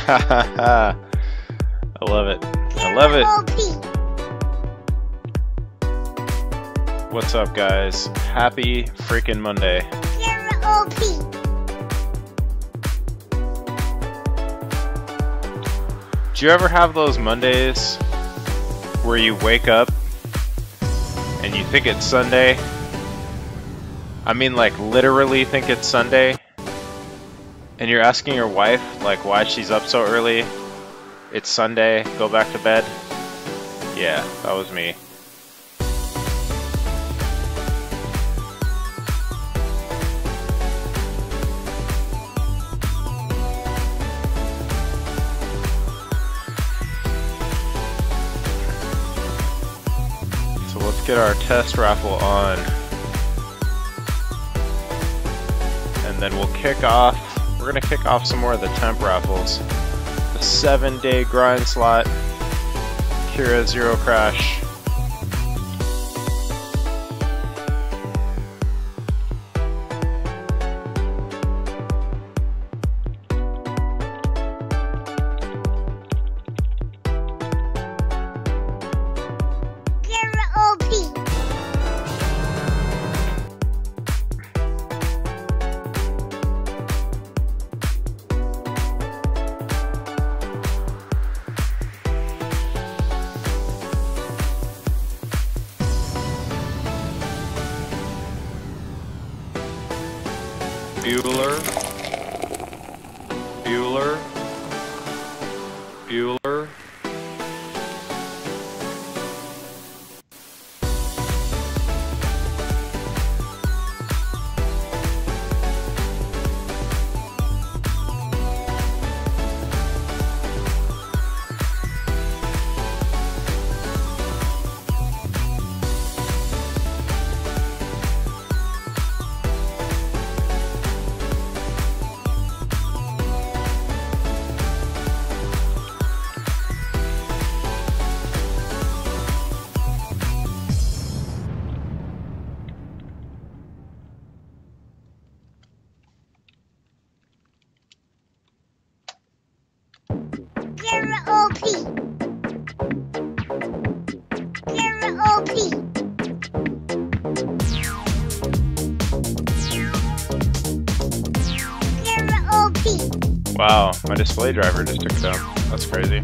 I love it. I love it. What's up, guys? Happy freaking Monday. Do you ever have those Mondays where you wake up and you think it's Sunday? I mean, like, literally think it's Sunday? And you're asking your wife, like, why she's up so early? It's Sunday, go back to bed? Yeah, that was me. So let's get our test raffle on. And then we'll kick off. We're gonna kick off some more of the temp raffles. The 7-day grind slot, Kiraz Zero Crash. Bueller. Wow, my display driver just took it down. That's crazy.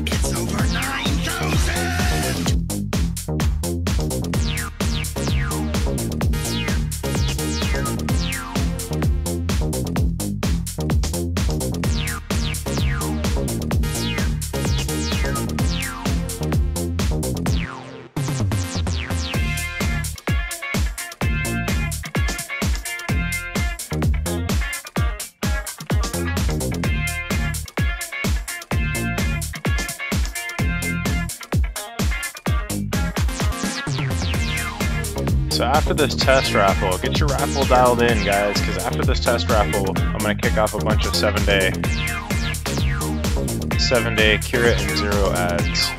It's over 9,000! So after this test raffle, get your raffle dialed in, guys, because after this test raffle, I'm going to kick off a bunch of 7-day Kira and Zero ads.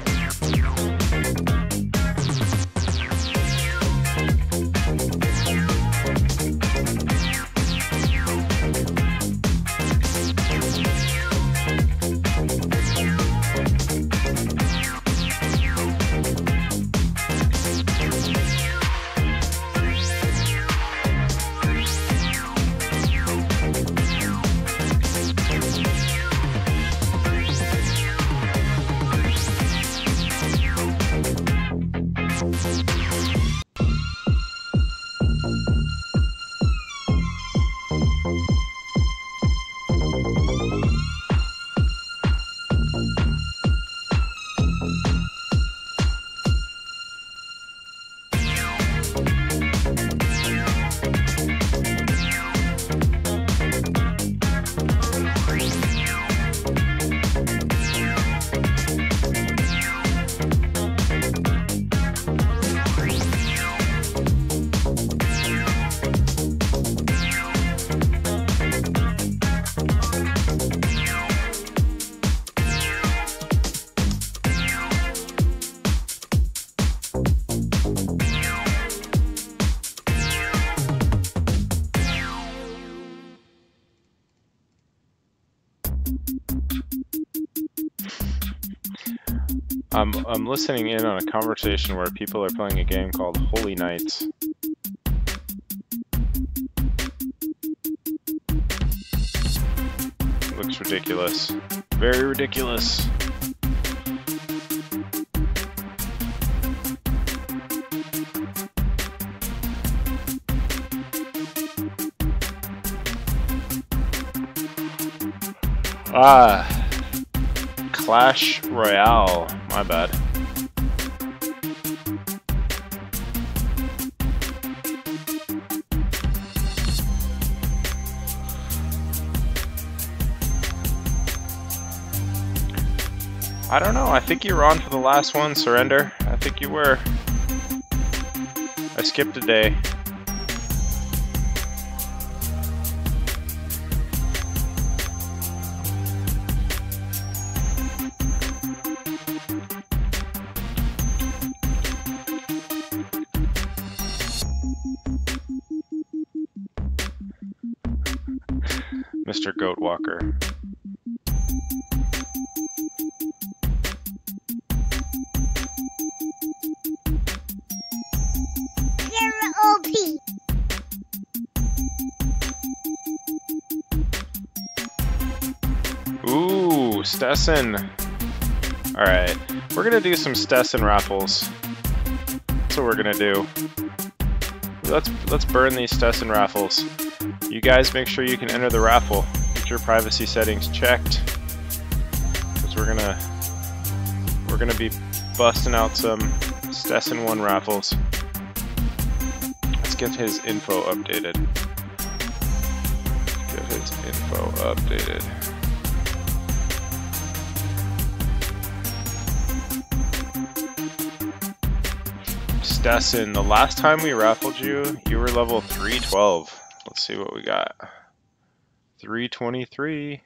I'm listening in on a conversation where people are playing a game called Holy Knights. Looks ridiculous. Very ridiculous. Clash Royale. My bad. I don't know. I think you were on for the last one, Surrender. I think you were. I skipped a day. Mr. Goat Walker. Ooh, Stetson. Alright, we're gonna do some Stetson raffles. That's what we're gonna do. Let's burn these Stetson raffles. You guys make sure you can enter the raffle. Get your privacy settings checked. Because we're gonna be busting out some Stetson 1 raffles. Let's get his info updated. Stetson, the last time we raffled you, you were level 312. Let's see what we got. 323.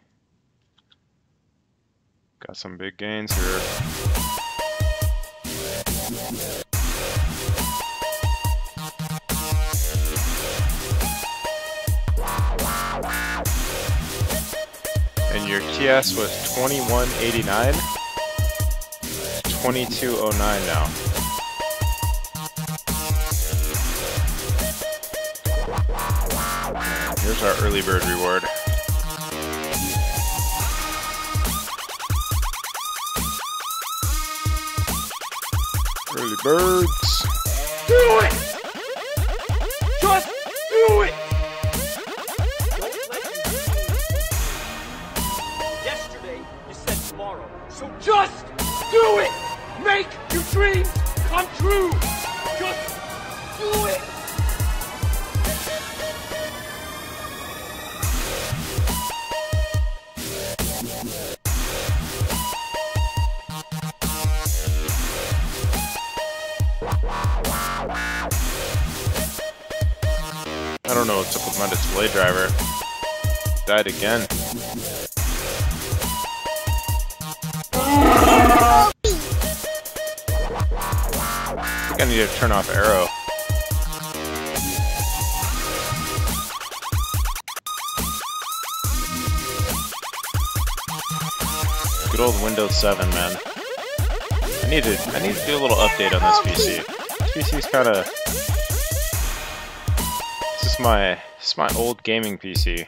Got some big gains here. And your TS was 2189. 2209 now. Here's our early bird reward. Early birds. Do it! Just do it! Yesterday, you said tomorrow. So just do it! Make your dreams come true! Just do it! I don't know what's up with my display driver. Died again. I think I need to turn off Arrow. Good old Windows 7, man. I need to do a little update on this PC. This PC's kind of. This is my old gaming PC.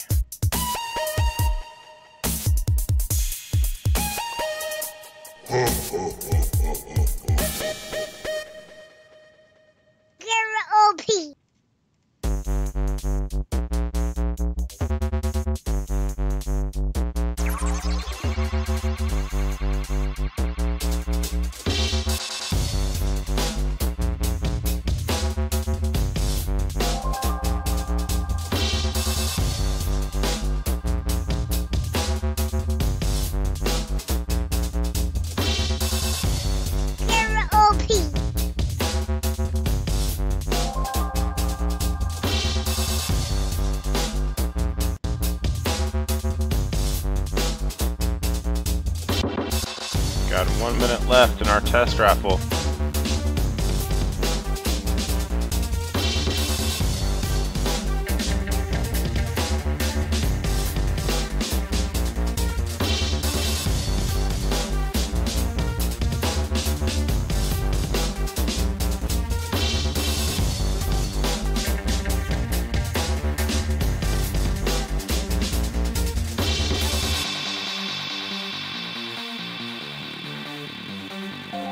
Got 1 minute left in our test raffle.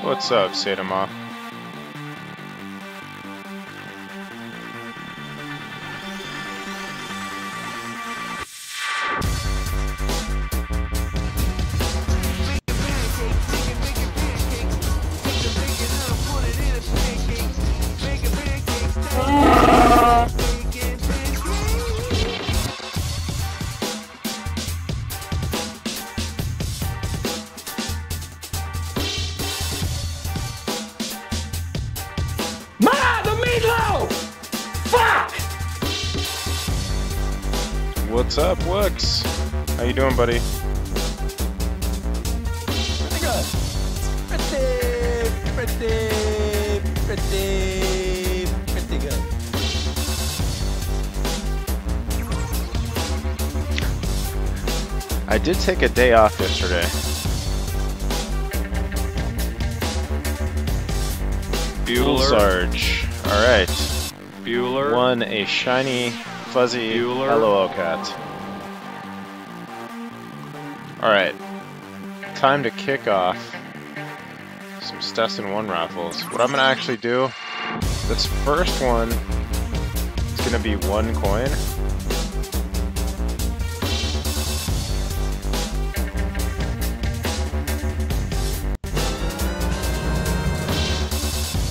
What's up, Sadama? What's up, Wooks? How you doing, buddy? Pretty good. I did take a day off yesterday. Bueller Sarge. Alright. Bueller. Won a shiny, fuzzy LOL cat. Alright. Time to kick off some Stetson 1 raffles. What I'm gonna actually do, this first one is gonna be 1 coin.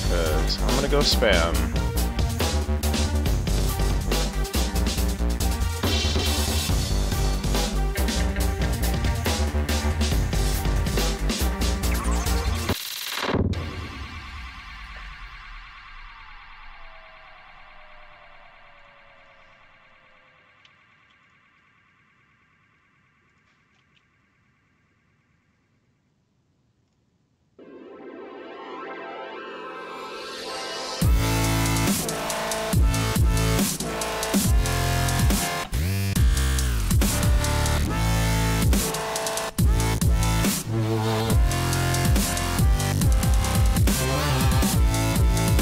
Cause I'm gonna go spam.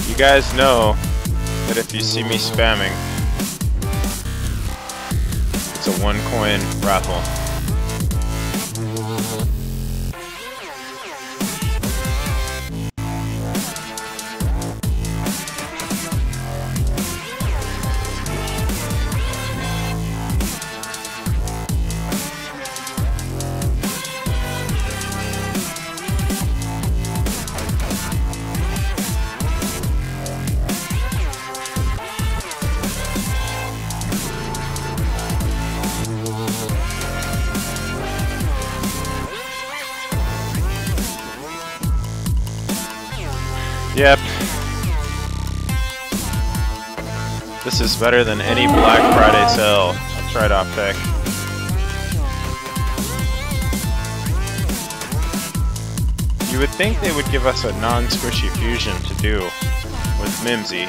You guys know that if you see me spamming, it's a 1 coin raffle. Yep. This is better than any Black Friday sale. That's right, Optic. You would think they would give us a non-squishy fusion to do with Mimsy.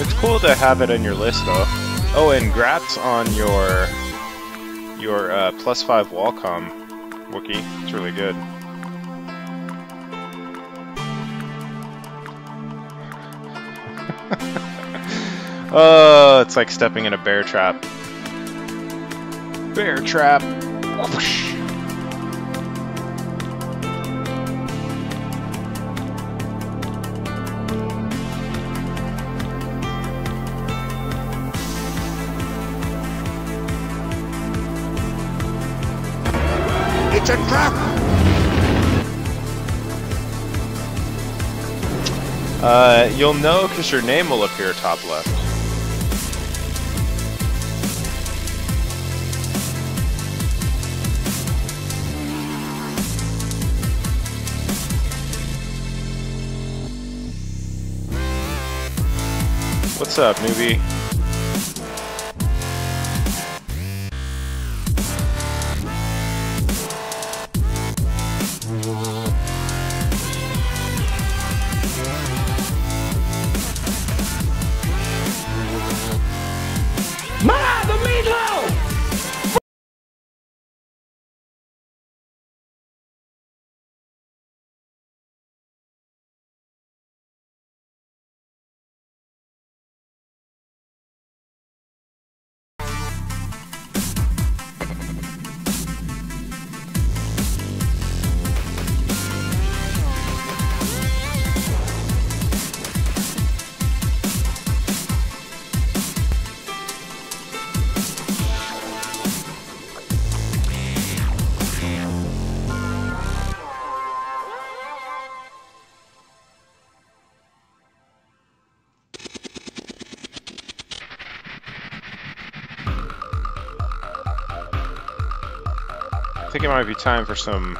It's cool to have it in your list though. Oh, and grats on your +5 Wallcom, Wookie. It's really good. Oh, it's like stepping in a bear trap. Bear trap. Whoosh. It's a trap! You'll know because your name will appear top left. What's up, newbie? think it might be time for some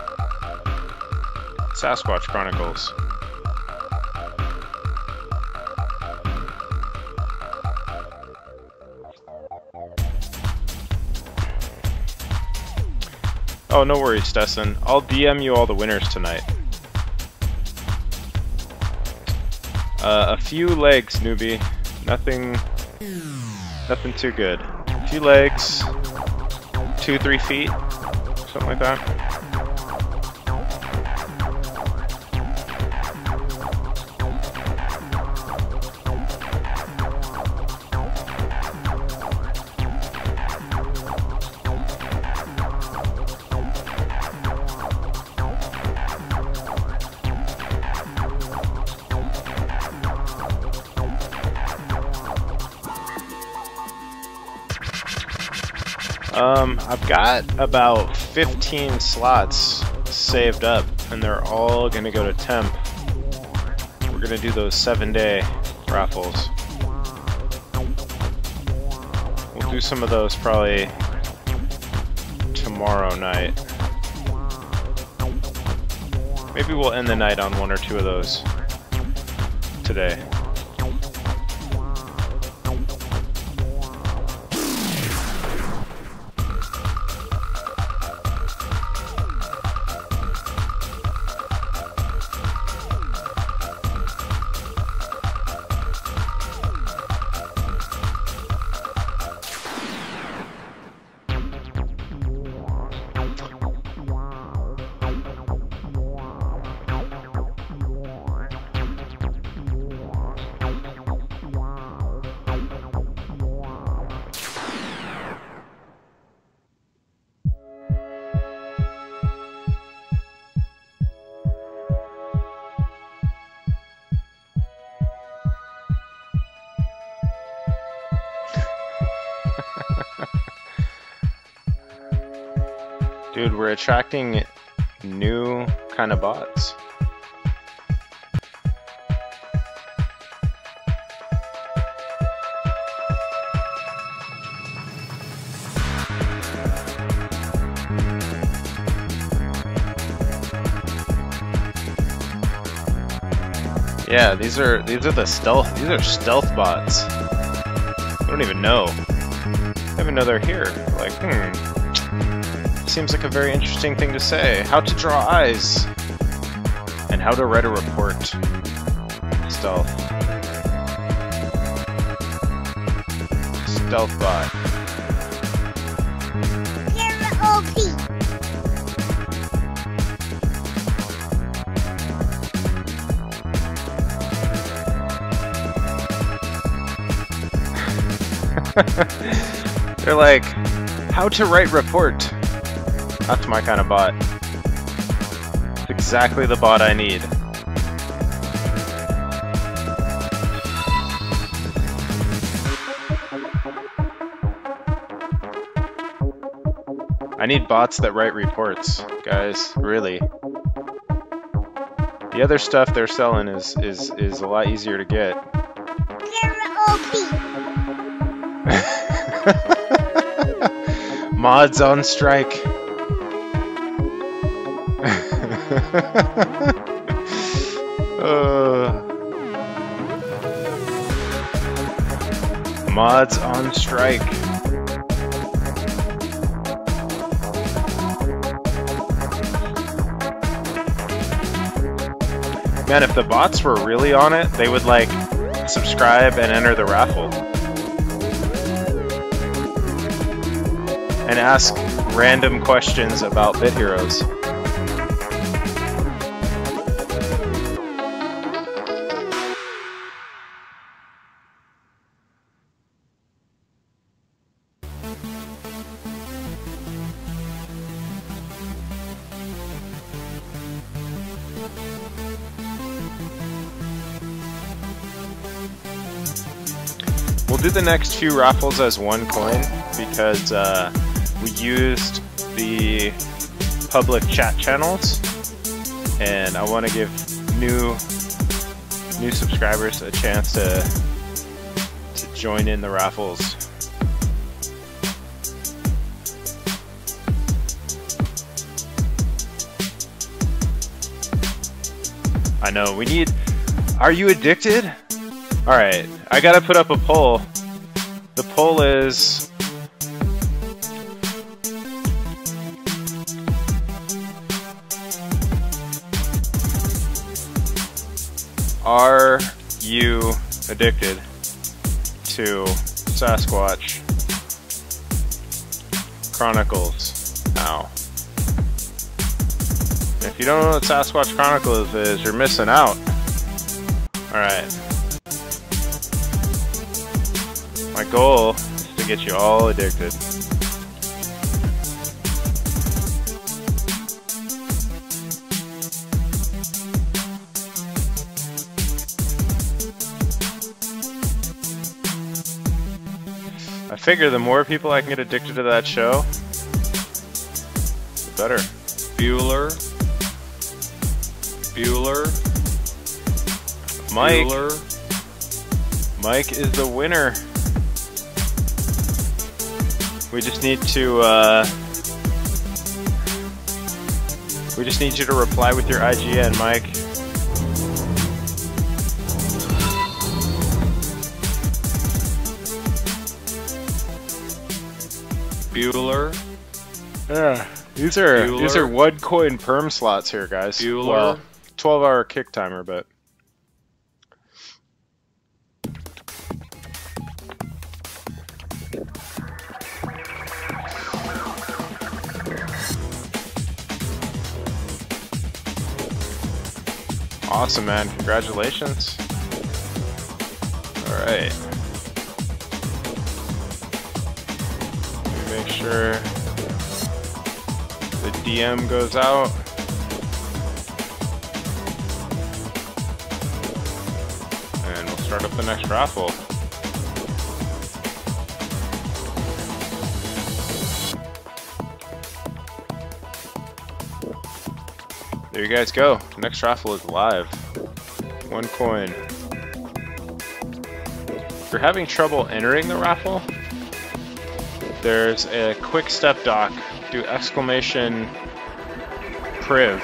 Sasquatch Chronicles. Oh, no worries, Stetson. I'll DM you all the winners tonight. A few legs, newbie. Nothing too good. A few legs, 2-3 feet, something like that. I've got about 15 slots saved up, and they're all gonna go to temp. We're gonna do those 7-day raffles. We'll do some of those probably tomorrow night. Maybe we'll end the night on 1 or 2 of those today. Dude, we're attracting new kind of bots. Yeah, these are the stealth. These are stealth bots. I don't even know. I don't even know they're here. Like, seems like a very interesting thing to say. How to draw eyes. And how to write a report. Stealth. Stealth bot. They're like, how to write report. That's my kind of bot. It's exactly the bot I need. I need bots that write reports, guys, really. The other stuff they're selling is a lot easier to get. Mods on strike. Mods on strike. Man, if the bots were really on it, they would like subscribe and enter the raffle. And ask random questions about Bit Heroes. We'll do the next few raffles as 1 coin because we used the public chat channels, and I want to give new subscribers a chance to join in the raffles. I know, we need... Are you addicted? Alright, I gotta put up a poll. The poll is... Are you addicted to Sasquatch Chronicles now? If you don't know what Sasquatch Chronicles is, you're missing out. Alright. My goal is to get you all addicted. I figure the more people I can get addicted to that show, the better. Bueller. Mike. Bueller. Mike is the winner. We just need to, we just need you to reply with your IGN, Mike. Bueller. Yeah, these are 1 coin perm slots here, guys. Bueller. Well, 12-hour kick timer, but awesome, man! Congratulations. All right. Make sure the DM goes out. And we'll start up the next raffle. There you guys go. The next raffle is live. 1 coin. If you're having trouble entering the raffle, there's a quick step doc. Do exclamation priv.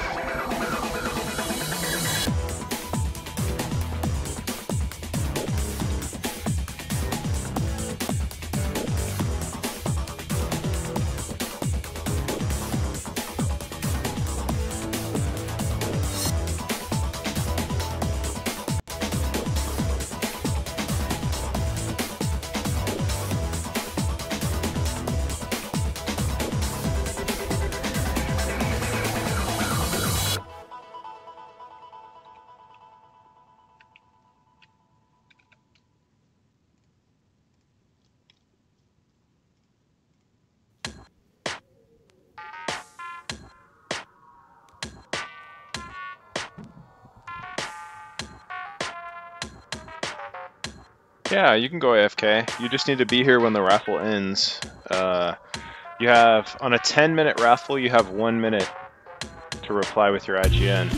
Yeah, you can go AFK. You just need to be here when the raffle ends. You have, on a 10-minute raffle, you have 1 minute to reply with your IGN.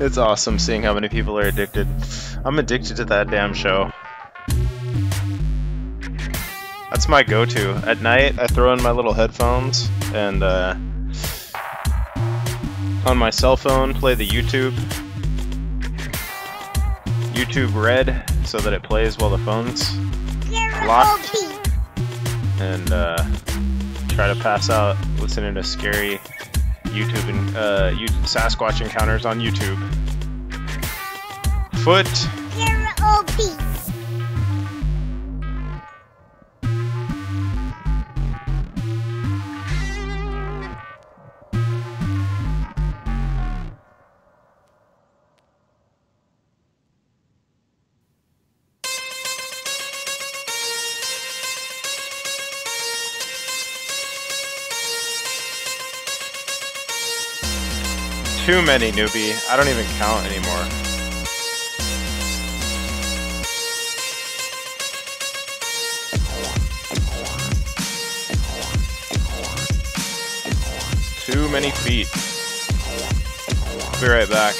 It's awesome seeing how many people are addicted. I'm addicted to that damn show. That's my go-to. At night, I throw in my little headphones and on my cell phone play the YouTube Red so that it plays while the phone's locked, and try to pass out listening to scary YouTube and Sasquatch encounters on YouTube. Foot. too many, newbie. I don't even count anymore. Too many feet. I'll be right back.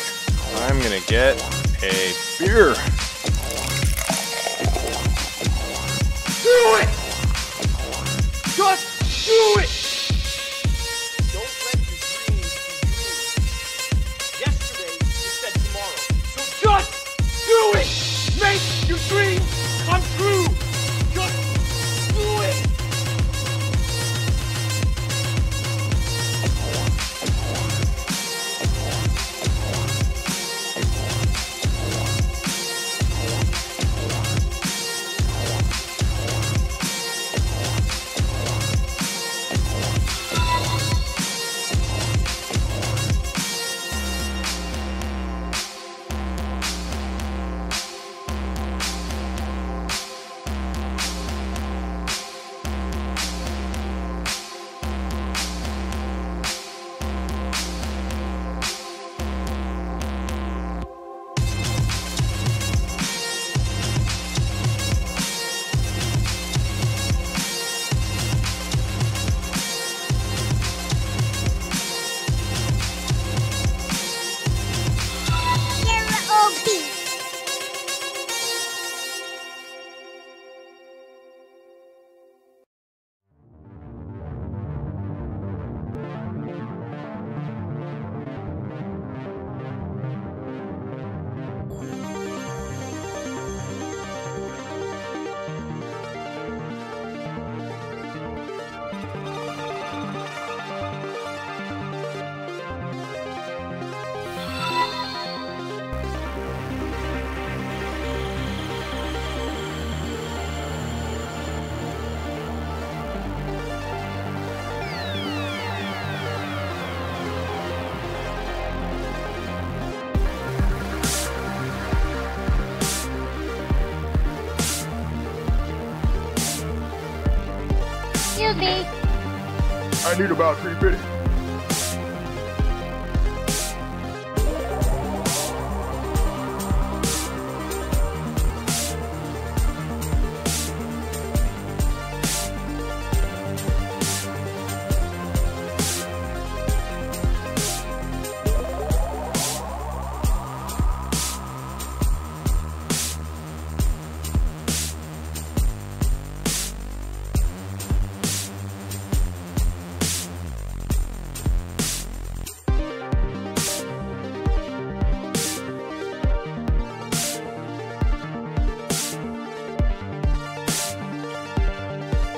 I'm gonna get a beer. Do it! Just do it! Don't let your dreams be dreams. Yesterday, you said tomorrow. So just do it! Make your dreams come true! Just do it! I need about 350.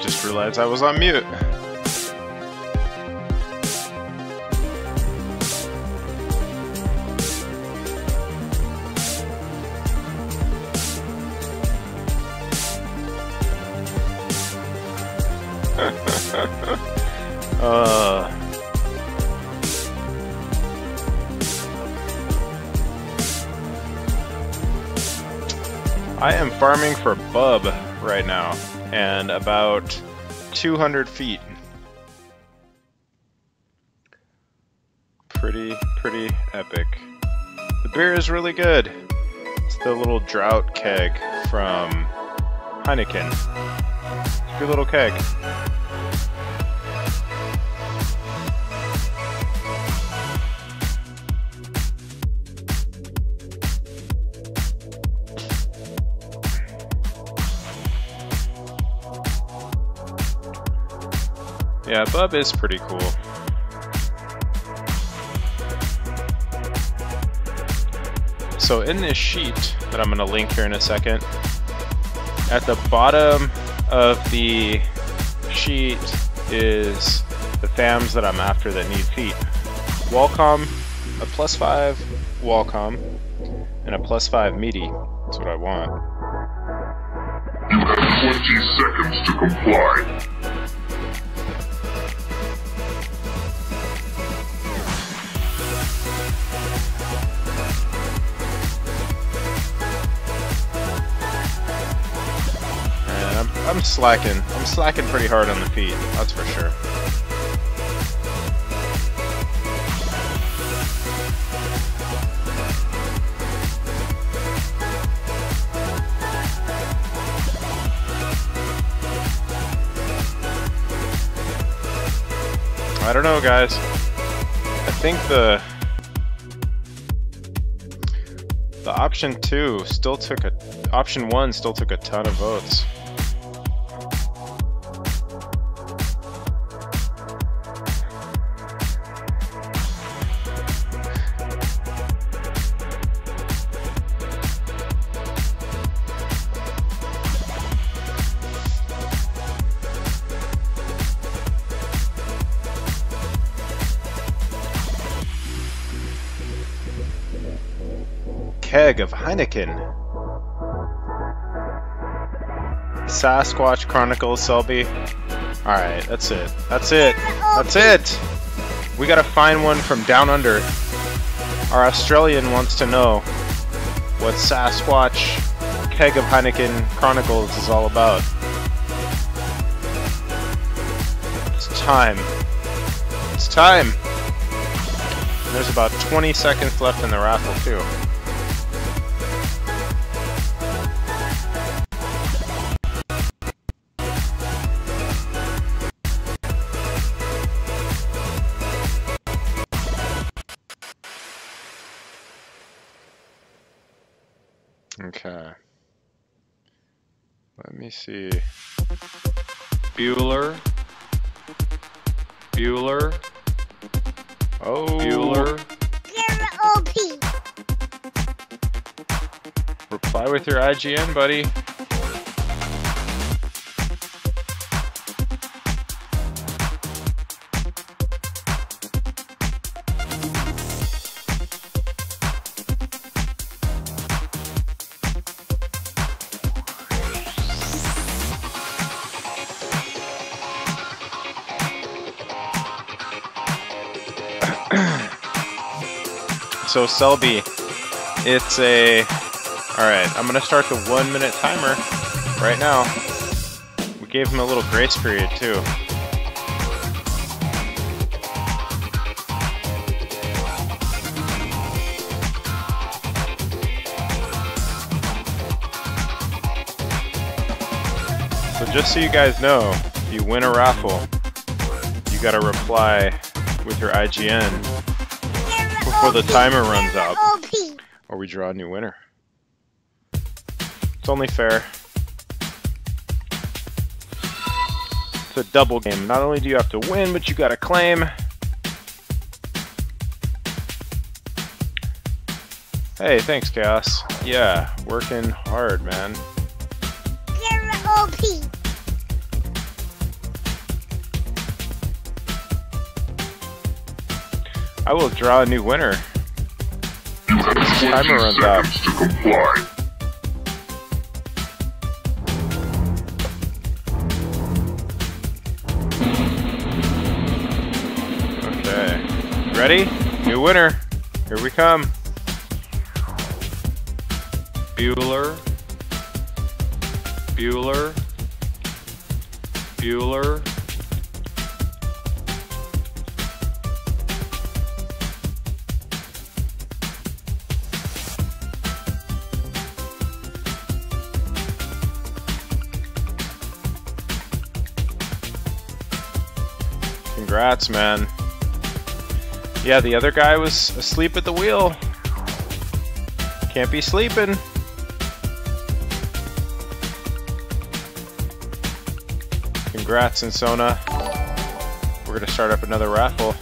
Just realized I was on mute. I am farming for bub right now, and about 200 feet. Pretty epic. The beer is really good. It's the little drought keg from Heineken. It's a good little keg. Yeah, bub is pretty cool. So in this sheet that I'm going to link here in a second, at the bottom of the sheet is the fams that I'm after that need feet. Wallcom, a +5 Wallcom, and a +5 meaty. That's what I want. You have 20 seconds to comply. I'm slacking. I'm slacking pretty hard on the feet, that's for sure. I don't know, guys. I think the option 2 still took option 1 still took a ton of votes. Keg of Heineken. Sasquatch Chronicles, Selby. Alright, that's it. That's it. That's it! We gotta find one from down under. Our Australian wants to know what Sasquatch Keg of Heineken Chronicles is all about. It's time. It's time! And there's about 20 seconds left in the raffle, too. Okay. Let me see. Bueller. Bueller. Oh. Bueller. Reply with your IGN, buddy. So Selby, it's a... Alright, I'm gonna start the 1 minute timer right now. We gave him a little grace period too. So just so you guys know, if you win a raffle, you gotta reply with your IGN before the timer runs out, or we draw a new winner. It's only fair. It's a double game. Not only do you have to win, but you gotta claim. Hey, thanks, Chaos. Yeah, working hard, man. I will draw a new winner. You have 20 Timer runs out. seconds to comply. Okay. Ready? New winner. Here we come. Bueller. Bueller. Bueller. Congrats, man. Yeah, the other guy was asleep at the wheel. Can't be sleeping. Congrats, Insona. We're gonna start up another raffle.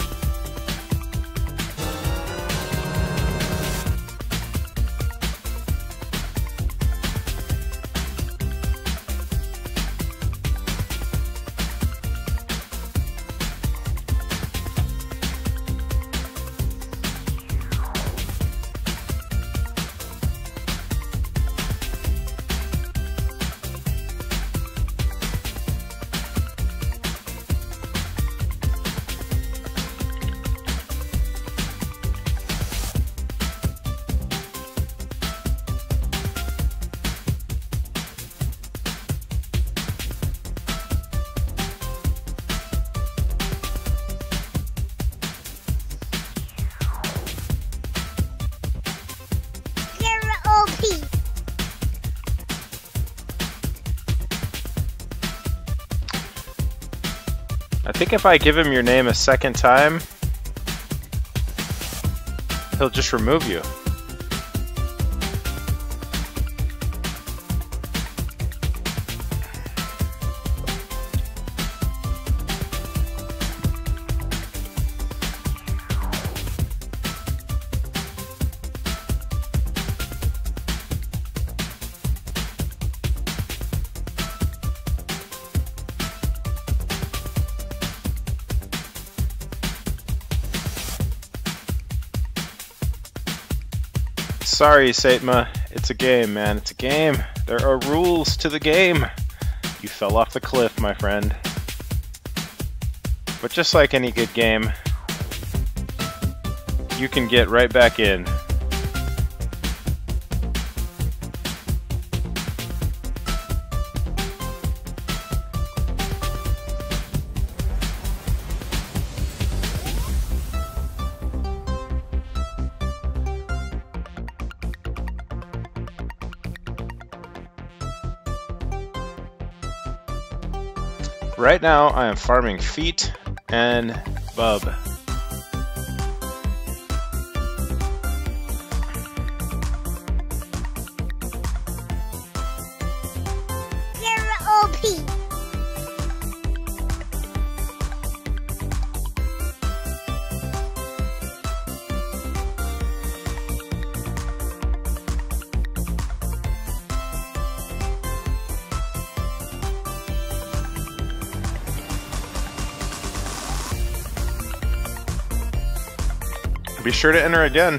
think if I give him your name a second time, he'll just remove you. Sorry, Satma. It's a game, man. It's a game. There are rules to the game. You fell off the cliff, my friend. But just like any good game, you can get right back in. Right now, I am farming feet and bub. Be sure to enter again.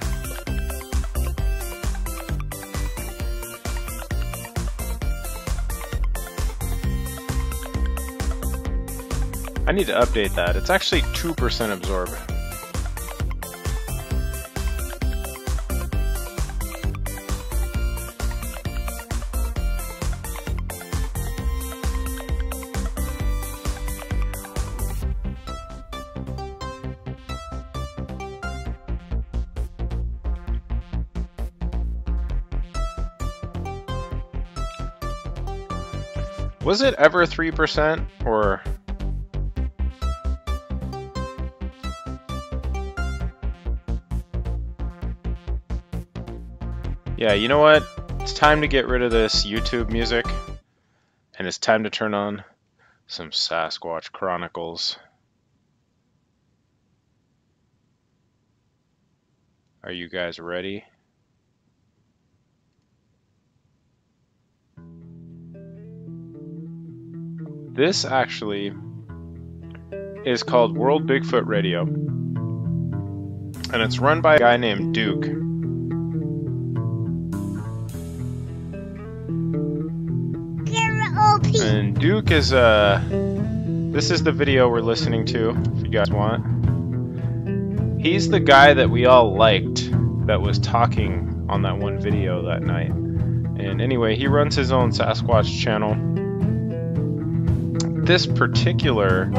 I need to update that. It's actually 2% absorb. Was it ever 3% or? Yeah, you know what? It's time to get rid of this YouTube music, and it's time to turn on some Sasquatch Chronicles. Are you guys ready? This actually is called World Bigfoot Radio, and it's run by a guy named Duke. And Duke is this is the video we're listening to, if you guys want. He's the guy that we all liked that was talking on that one video that night. And anyway, he runs his own Sasquatch channel. This particular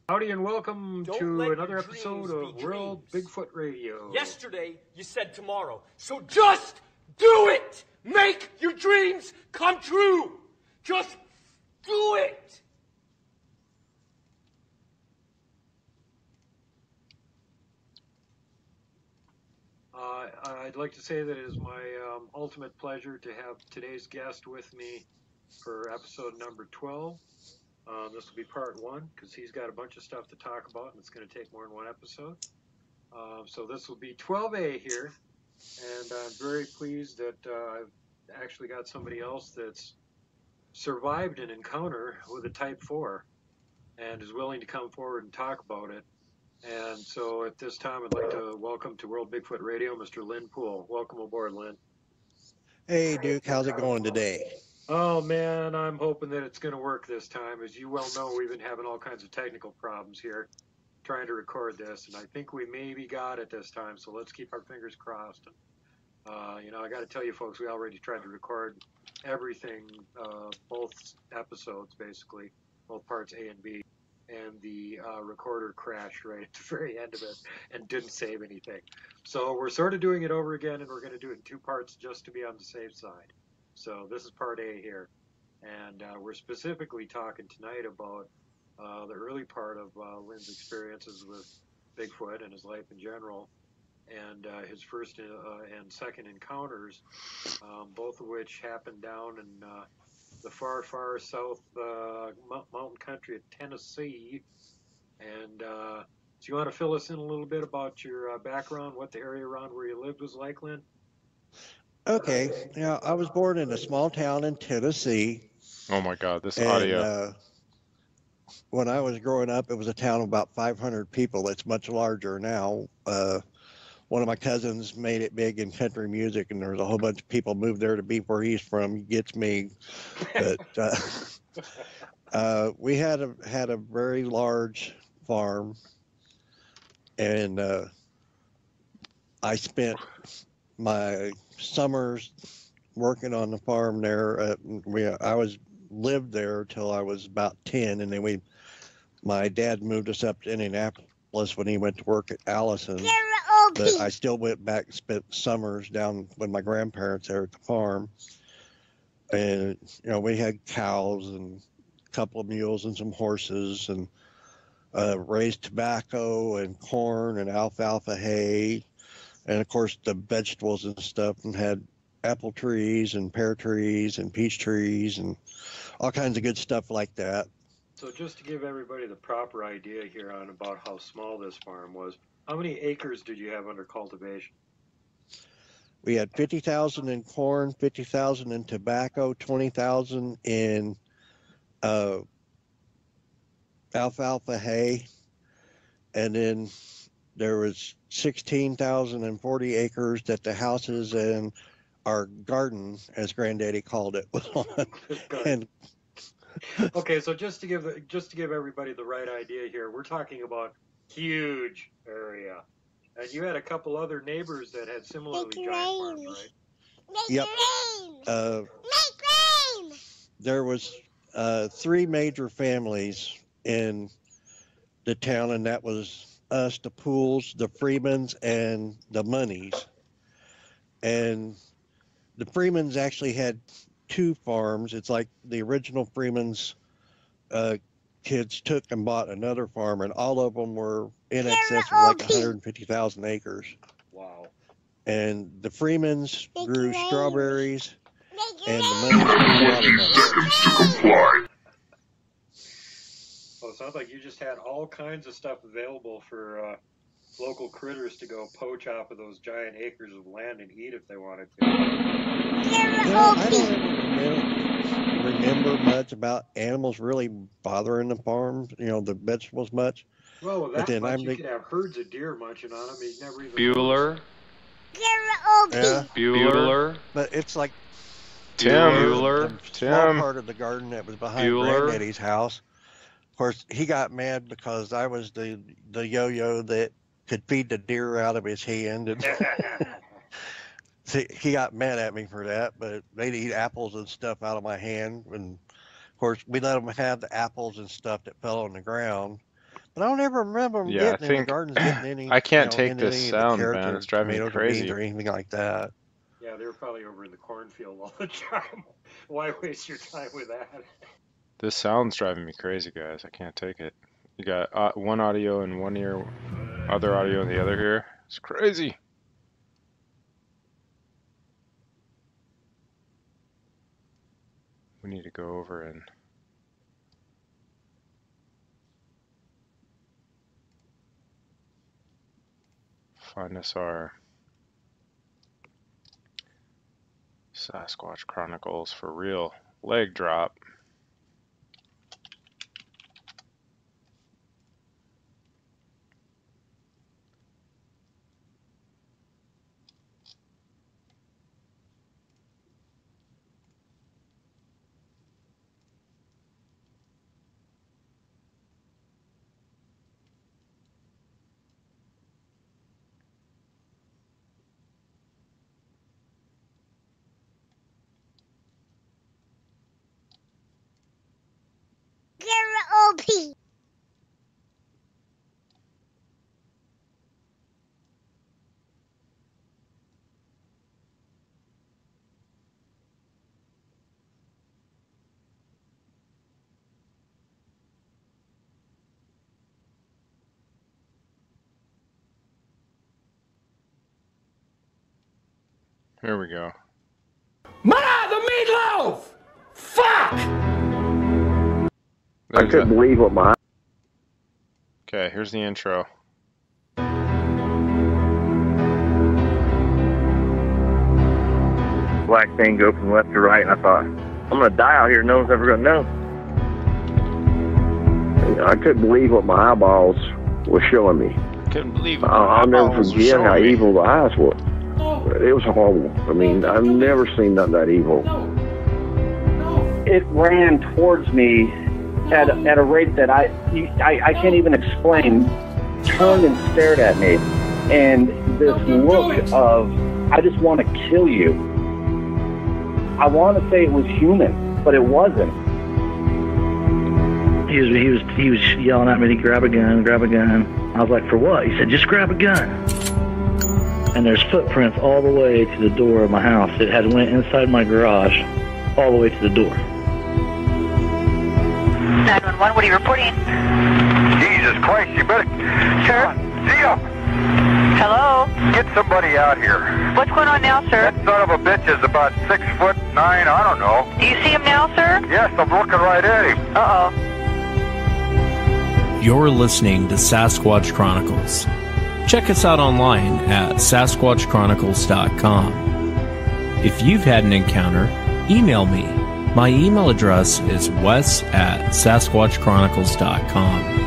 Howdy and welcome to another episode of World Bigfoot Radio. Yesterday, you said tomorrow. So just do it! Make your dreams come true! Just do it! I'd like to say that it is my ultimate pleasure to have today's guest with me for episode number 12. This will be part one because he's got a bunch of stuff to talk about, and it's going to take more than one episode. So this will be 12A here, and I'm very pleased that I've actually got somebody else that's survived an encounter with a Type 4 and is willing to come forward and talk about it. And so at this time, I'd like to welcome to World Bigfoot Radio, Mr. Lynn Poole. Welcome aboard, Lynn. Hey, Duke, how's it going today? Oh, man, I'm hoping that it's going to work this time. As you well know, we've been having all kinds of technical problems here trying to record this, and I think we maybe got it this time, so let's keep our fingers crossed. And, you know, I got to tell you, folks, we already tried to record everything, both episodes, basically, both parts A and B, and the recorder crashed right at the very end of it and didn't save anything. So we're sort of doing it over again, and we're going to do it in two parts just to be on the safe side. So this is part A here, and we're specifically talking tonight about the early part of Lynn's experiences with Bigfoot and his life in general, and his first and second encounters, both of which happened down in the far, far south mountain country of Tennessee. And so you want to fill us in a little bit about your background, what the area around where you lived was like, Lynn? Okay, now I was born in a small town in Tennessee. Oh my God, this and, audio. When I was growing up, it was a town of about 500 people. It's much larger now. One of my cousins made it big in country music, and there was a whole bunch of people moved there to be where he's from. He gets me. But we had a very large farm, and I spent my summers working on the farm there. I lived there till I was about 10, and then my dad moved us up to Indianapolis when he went to work at Allison. But I still went back and spent summers down with my grandparents there at the farm. And, you know, we had cows and a couple of mules and some horses, and raised tobacco and corn and alfalfa hay. And, of course, the vegetables and stuff, and had apple trees and pear trees and peach trees and all kinds of good stuff like that. So just to give everybody the proper idea here on about how small this farm was, how many acres did you have under cultivation? We had 50,000 in corn, 50,000 in tobacco, 20,000 in alfalfa hay, and then there was 16,040 acres that the houses and our garden, as Granddaddy called it, was on. And okay, so just to give everybody the right idea here, we're talking about huge area, and you had a couple other neighbors that had similarly giant farms, right? Yep. There was 3 major families in the town, and that was us, the Pools, the Freemans, and the Moneys. And the Freemans actually had 2 farms. It's like the original Freemans kids took and bought another farm, and all of them were in excess of like 150,000 acres. Wow. And the Freemans grew strawberries, and the Moneys grew watermelon. Well, it sounds like you just had all kinds of stuff available for local critters to go poach off of those giant acres of land and eat if they wanted to. I don't remember much about animals really bothering the farm, you know, the vegetables much. Well, with that much, you could have herds of deer munching on them. You'd never even Bueller. Yeah. Bueller. But it's like Tim. The small part of the garden that was behind Granddaddy's house. Of course, he got mad because I was the yo-yo that could feed the deer out of his hand, and see, he got mad at me for that. But they'd eat apples and stuff out of my hand, and of course we let them have the apples and stuff that fell on the ground. But I don't ever remember them getting in the gardens, getting any. I can't take this sound, man. It's driving me crazy. Or anything like that. Yeah, they were probably over in the cornfield all the time. Why waste your time with that? This sound's driving me crazy, guys. I can't take it. You got one audio in one ear, other audio in the other ear. It's crazy. We need to go over and find us our Sasquatch Chronicles for real leg drop. OP. Here we go. Ma, the meatloaf! Fuck! I couldn't believe what my... Okay, here's the intro. black thing go from left to right, and I thought, I'm going to die out here. No one's ever going to know. And I couldn't believe what my eyeballs were showing me. Couldn't believe it. I'll never forget how evil the eyes were. It was horrible. I mean, I've never seen nothing that evil. It ran towards me at a rate that I can't even explain. Turned and stared at me, and this look of, I just want to kill you. I want to say it was human, but it wasn't. He was yelling at me to grab a gun, grab a gun. I was like, for what? He said, just grab a gun. And there's footprints all the way to the door of my house. It had went inside my garage, all the way to the door. 911, what are you reporting? Jesus Christ, you better... Sir? Zia! Hello? Get somebody out here. What's going on now, sir? That son of a bitch is about 6'9", I don't know. Do you see him now, sir? Yes, I'm looking right at him. Uh-oh. You're listening to Sasquatch Chronicles. Check us out online at SasquatchChronicles.com. If you've had an encounter, email me. My email address is wes@SasquatchChronicles.com.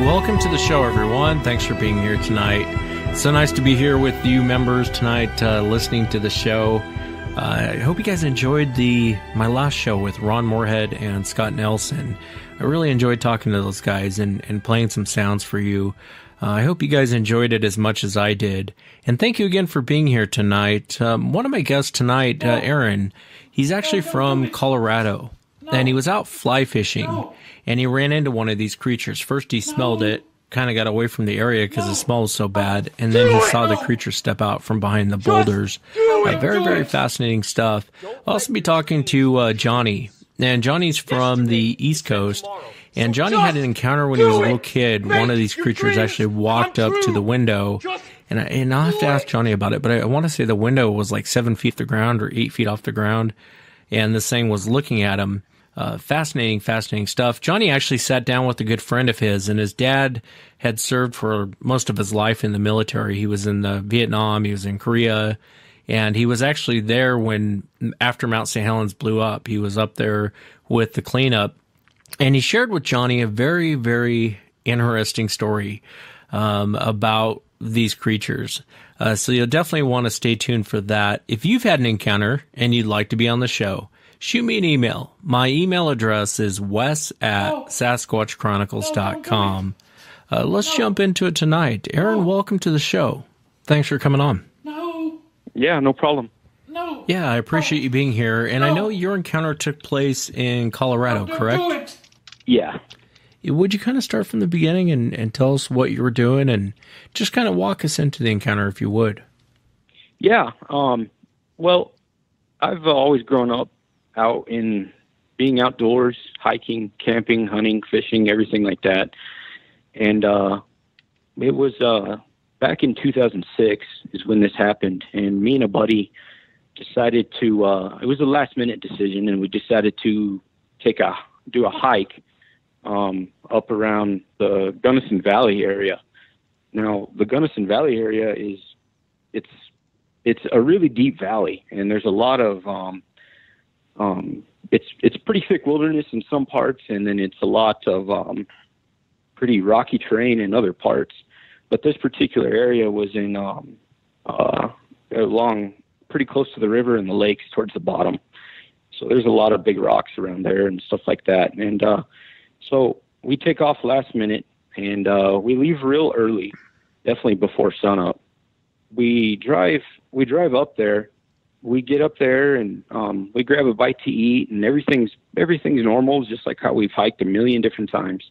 Welcome to the show, everyone. Thanks for being here tonight. So nice to be here with you members tonight, listening to the show. I hope you guys enjoyed my last show with Ron Moorhead and Scott Nelson. I really enjoyed talking to those guys and playing some sounds for you. I hope you guys enjoyed it as much as I did. And thank you again for being here tonight. One of my guests tonight, Aaron, he's actually from Colorado. And he was out fly fishing. And he ran into one of these creatures. First he smelled it, kind of got away from the area because the smell was so bad. And then he saw the creature step out from behind the boulders. Very, very fascinating stuff. I'll also be talking to Johnny. And Johnny's from the East Coast. And Johnny had an encounter when he was a little kid. One of these creatures actually walked up to the window. And I'll have to ask Johnny about it. But I want to say the window was like 7 feet off the ground or 8 feet off the ground. And this thing was looking at him. Fascinating stuff. Johnny actually sat down with a good friend of his, and his dad had served for most of his life in the military. He was in the Vietnam, he was in Korea, and he was actually there when, after Mount St. Helens blew up, he was up there with the cleanup, and he shared with Johnny a very, very interesting story about these creatures. So you'll definitely want to stay tuned for that. If you've had an encounter and you'd like to be on the show, shoot me an email. My email address is wes@SasquatchChronicles.com. Let's jump into it tonight. Aaron, welcome to the show. Thanks for coming on. Yeah, no problem. Yeah, I appreciate you being here. And I know your encounter took place in Colorado, correct? Yeah. Would you kind of start from the beginning and tell us what you were doing and just kind of walk us into the encounter if you would? Yeah. Well, I've always grown up out in being outdoors, hiking, camping, hunting, fishing, everything like that. And it was back in 2006 is when this happened. And me and a buddy decided to, it was a last minute decision, and we decided to take a do a hike up around the Gunnison Valley area. Now, the Gunnison Valley area it's a really deep valley, and there's a lot of it's pretty thick wilderness in some parts, and then it's a lot of pretty rocky terrain in other parts. But this particular area was in along pretty close to the river and the lakes towards the bottom. So there's a lot of big rocks around there and stuff like that. And so we take off last minute, and we leave real early, definitely before sunup. We drive up there. We get up there, and we grab a bite to eat, and everything's normal, just like how we've hiked a million different times.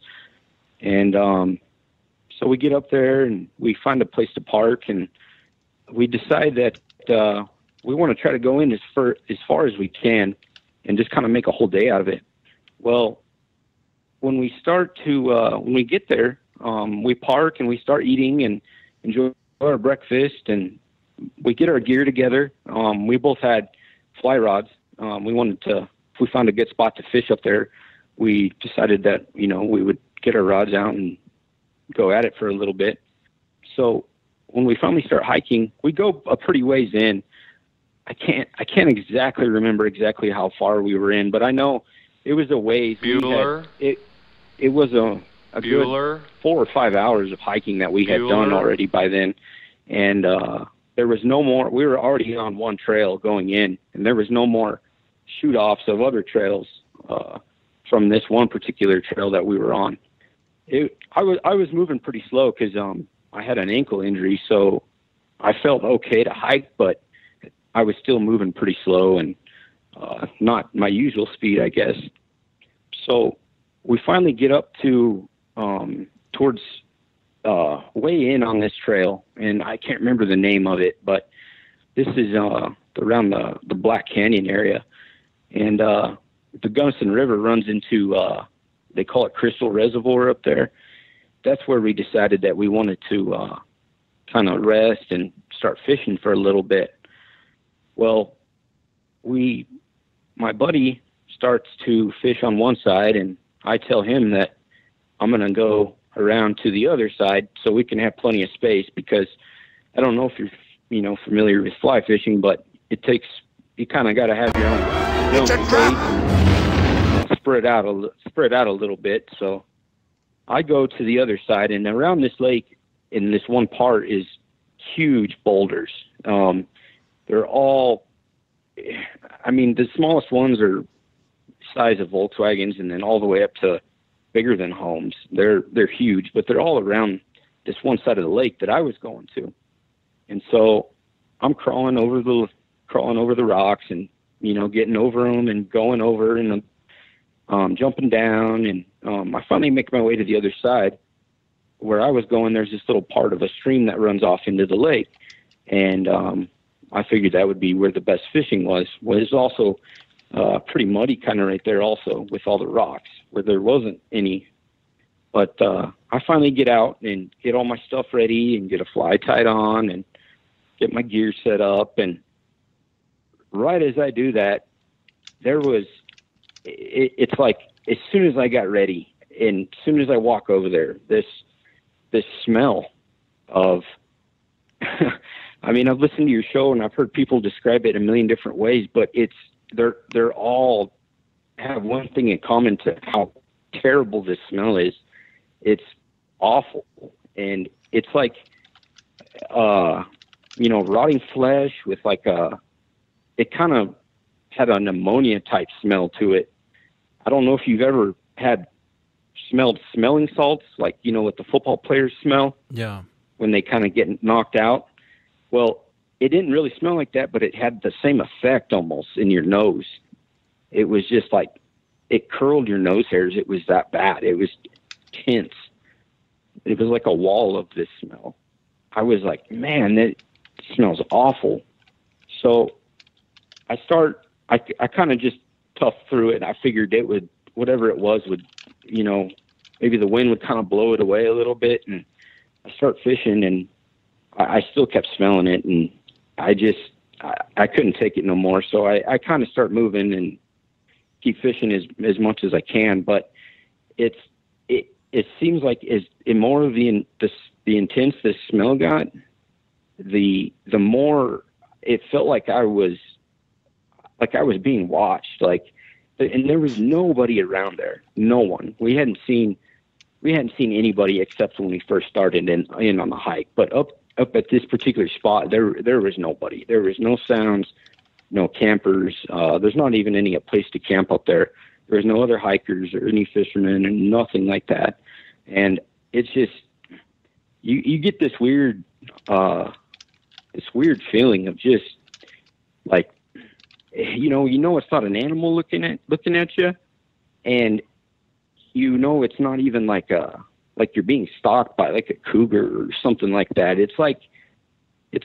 And so we get up there, and we find a place to park, and we decide that we want to try to go in as far as we can and just kind of make a whole day out of it. Well, when we get there, we park and we start eating and enjoy our breakfast, and we get our gear together. We both had fly rods. We wanted to, if we found a good spot to fish up there, we decided that, we would get our rods out and go at it for a little bit. So when we finally start hiking, we go a pretty ways in. I can't exactly remember exactly how far we were in, but I know it was a ways. Bueller? It was a Bueller? good 4 or 5 hours of hiking that we had done already by then. And there was no more. We were already on one trail going in, and there was no more shoot-offs of other trails from this one particular trail that we were on. I was moving pretty slow because I had an ankle injury, so I felt okay to hike, but I was still moving pretty slow and not my usual speed, I guess. So we finally get up to towards way in on this trail, and I can't remember the name of it, but this is around the Black Canyon area, and the Gunnison River runs into they call it Crystal Reservoir up there. That's where we decided that we wanted to kind of rest and start fishing for a little bit. Well, my buddy starts to fish on one side, and I tell him that I'm going to go around to the other side so we can have plenty of space, because I don't know if you're familiar with fly fishing, but you kind of got to have your own space and spread out a little bit. So I go to the other side, and around this lake in this one part is huge boulders. They're all, the smallest ones are size of Volkswagens, and then all the way up to bigger than homes. They're huge, but they're all around this one side of the lake that I was going to. And so I'm crawling over the rocks and, getting over them and going over and jumping down. And I finally make my way to the other side. Where I was going, there's this little part of a stream that runs off into the lake. And I figured that would be where the best fishing was. Well, it's also pretty muddy kind of right there also with all the rocks where there wasn't any. But I finally get out and get all my stuff ready and get a fly tied on and get my gear set up. And right as I do that, it's like as soon as I got ready and as soon as I walk over there, this smell of I've listened to your show and I've heard people describe it a million different ways, but they're all have one thing in common to how terrible this smell is. It's awful. And it's like, rotting flesh with it kind of had an ammonia type smell to it. I don't know if you've ever smelled smelling salts, what the football players smell. Yeah. When they kind of get knocked out. Well, it didn't really smell like that, but it had the same effect almost in your nose. It was just like, it curled your nose hairs. It was that bad. It was tense. It was like a wall of this smell. I was like, man, that smells awful. So I kind of just toughed through it. I figured it would, whatever it was would, maybe the wind would kind of blow it away a little bit. And I start fishing, and I still kept smelling it, and I couldn't take it no more. So I kind of start moving, and keep fishing as much as I can, but it seems like the more the intense the smell got, the more it felt like I was being watched, and there was nobody around there. No one. We hadn't seen anybody except when we first started in on the hike. But up at this particular spot, there was nobody. There was no sounds, no campers. There's not even any place to camp up there. There's no other hikers or any fishermen and nothing like that. And it's just you get this weird feeling of just like, you know it's not an animal looking at you, and it's not even like you're being stalked by like a cougar or something like that. It's like you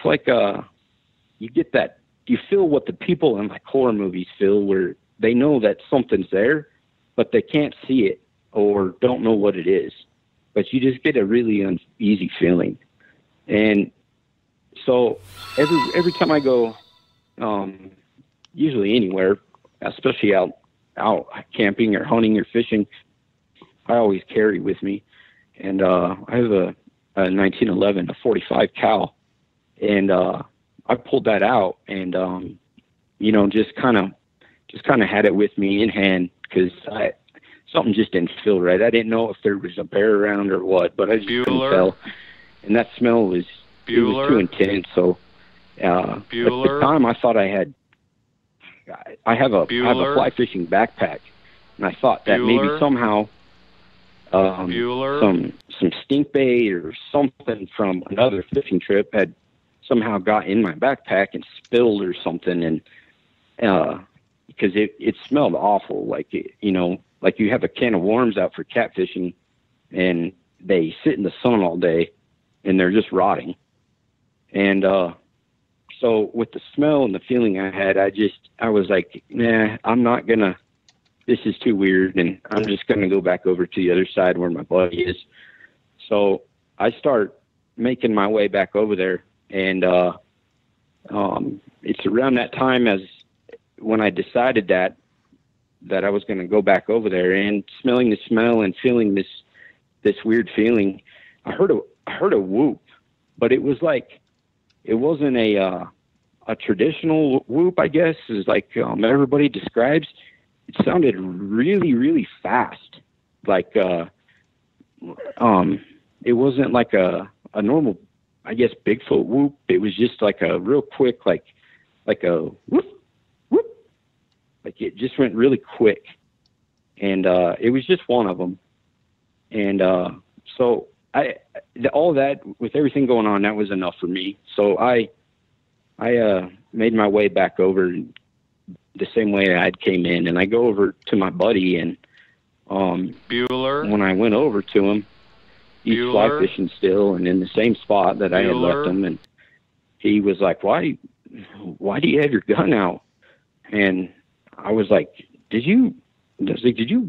get that, you feel what the people in like horror movies feel, where they know that something's there, but they can't see it or don't know what it is. But you just get a really uneasy feeling. And so every time I go, usually anywhere, especially out camping or hunting or fishing, I always carry with me. And I have a 1911, a 45 cal, and I pulled that out and just kind of had it with me in hand, because something just didn't feel right. I didn't know if there was a bear around or what, but I just couldn't tell. And that smell was too intense. So at the time, I thought I have a fly fishing backpack, and I thought that maybe somehow some stink bait or something from another fishing trip had somehow got in my backpack and spilled or something, and because it smelled awful, like you have a can of worms out for catfishing and they sit in the sun all day and they're just rotting. And so with the smell and the feeling I had, I was like, nah, I'm not gonna, this is too weird, and I'm just gonna go back over to the other side where my buddy is. So I start making my way back over there, and it's around that time as when I decided that I was going to go back over there, and smelling the smell and feeling this weird feeling, I heard a whoop, but it was like, it wasn't a traditional whoop, I guess, is like everybody describes. It sounded really, really fast. Like, it wasn't like a normal, I guess, Bigfoot whoop. It was just like a real quick, like a whoop, whoop. Like it just went really quick. And it was just one of them. And so all that, with everything going on, that was enough for me. So I made my way back over the same way I came in, and I go over to my buddy, and when I went over to him, he's fly fishing still and in the same spot that I had left him, and he was like, why do you have your gun out? And I was like, did you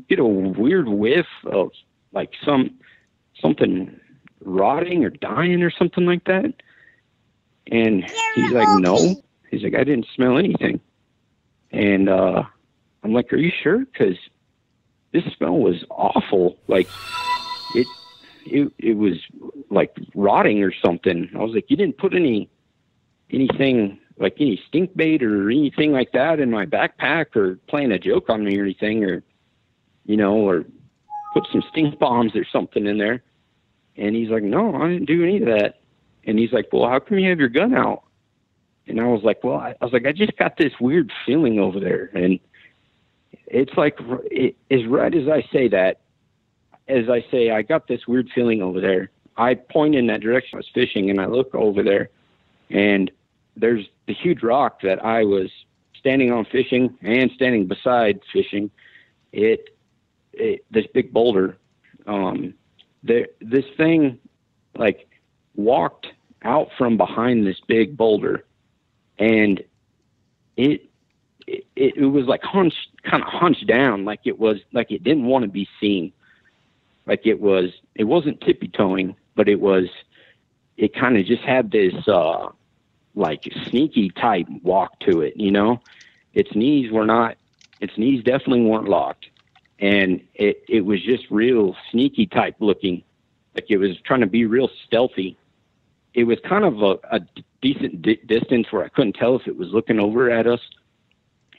get a weird whiff of like something rotting or dying or something like that? And he's like, no. He's like, I didn't smell anything. And I'm like, are you sure? Because this smell was awful. Like it was like rotting or something. I was like, you didn't put anything like any stink bait or anything like that in my backpack, or playing a joke on me or anything, or or put some stink bombs or something in there? And he's like, no, I didn't do any of that. And he's like, well, how come you have your gun out? And I was like, well, I just got this weird feeling over there. And it's like, as right as I say that, as I say, I got this weird feeling over there, I point in that direction I was fishing, and I look over there, and there's the huge rock that I was standing on fishing and standing beside fishing. This big boulder, this thing like walked out from behind this big boulder, and it was like kind of hunched down, like it didn't want to be seen. Like it wasn't tippy-toeing, but it kind of just had this like sneaky type walk to it. Its knees were not its knees definitely weren't locked. And it was just real sneaky type looking, like it was trying to be real stealthy. It was kind of a decent distance where I couldn't tell if it was looking over at us,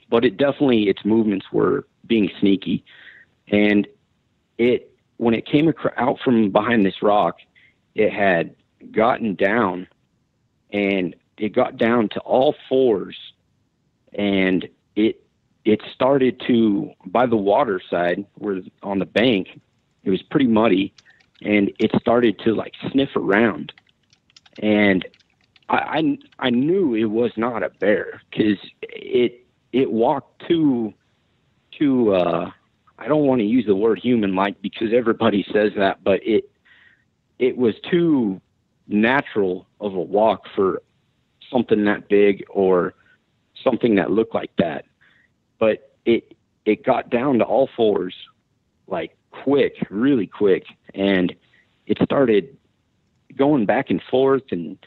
but its movements were being sneaky. And when it came out from behind this rock, it had gotten down, and it got down to all fours, and it started to, by the water side, where on the bank, it was pretty muddy, and it started to like sniff around. And I knew it was not a bear, because it walked too I don't want to use the word human-like, because everybody says that, but it was too natural of a walk for something that big or something that looked like that. But it got down to all fours, like quick, really quick, and it started going back and forth and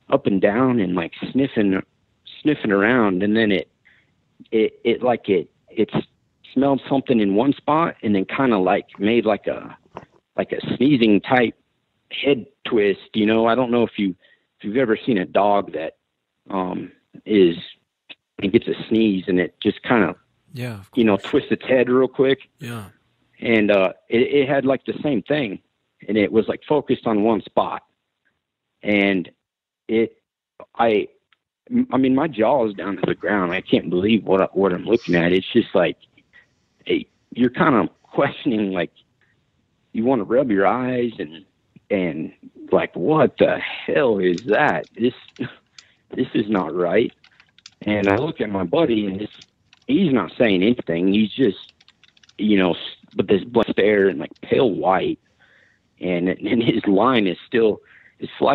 up and down and like sniffing around. And then it smelled something in one spot, and then kind of like made like a sneezing type head twist. You know, I don't know if you've ever seen a dog that it gets a sneeze and it just kind of, twists its head real quick. Yeah. And it had like the same thing, and it was like focused on one spot. And I mean, my jaw is down to the ground. I can't believe what I'm looking at. It's just like, you're kind of questioning, like, you want to rub your eyes and like, what the hell is that? This is not right. And I look at my buddy, and he's not saying anything. He's just, with this blank stare and like pale white, and his fly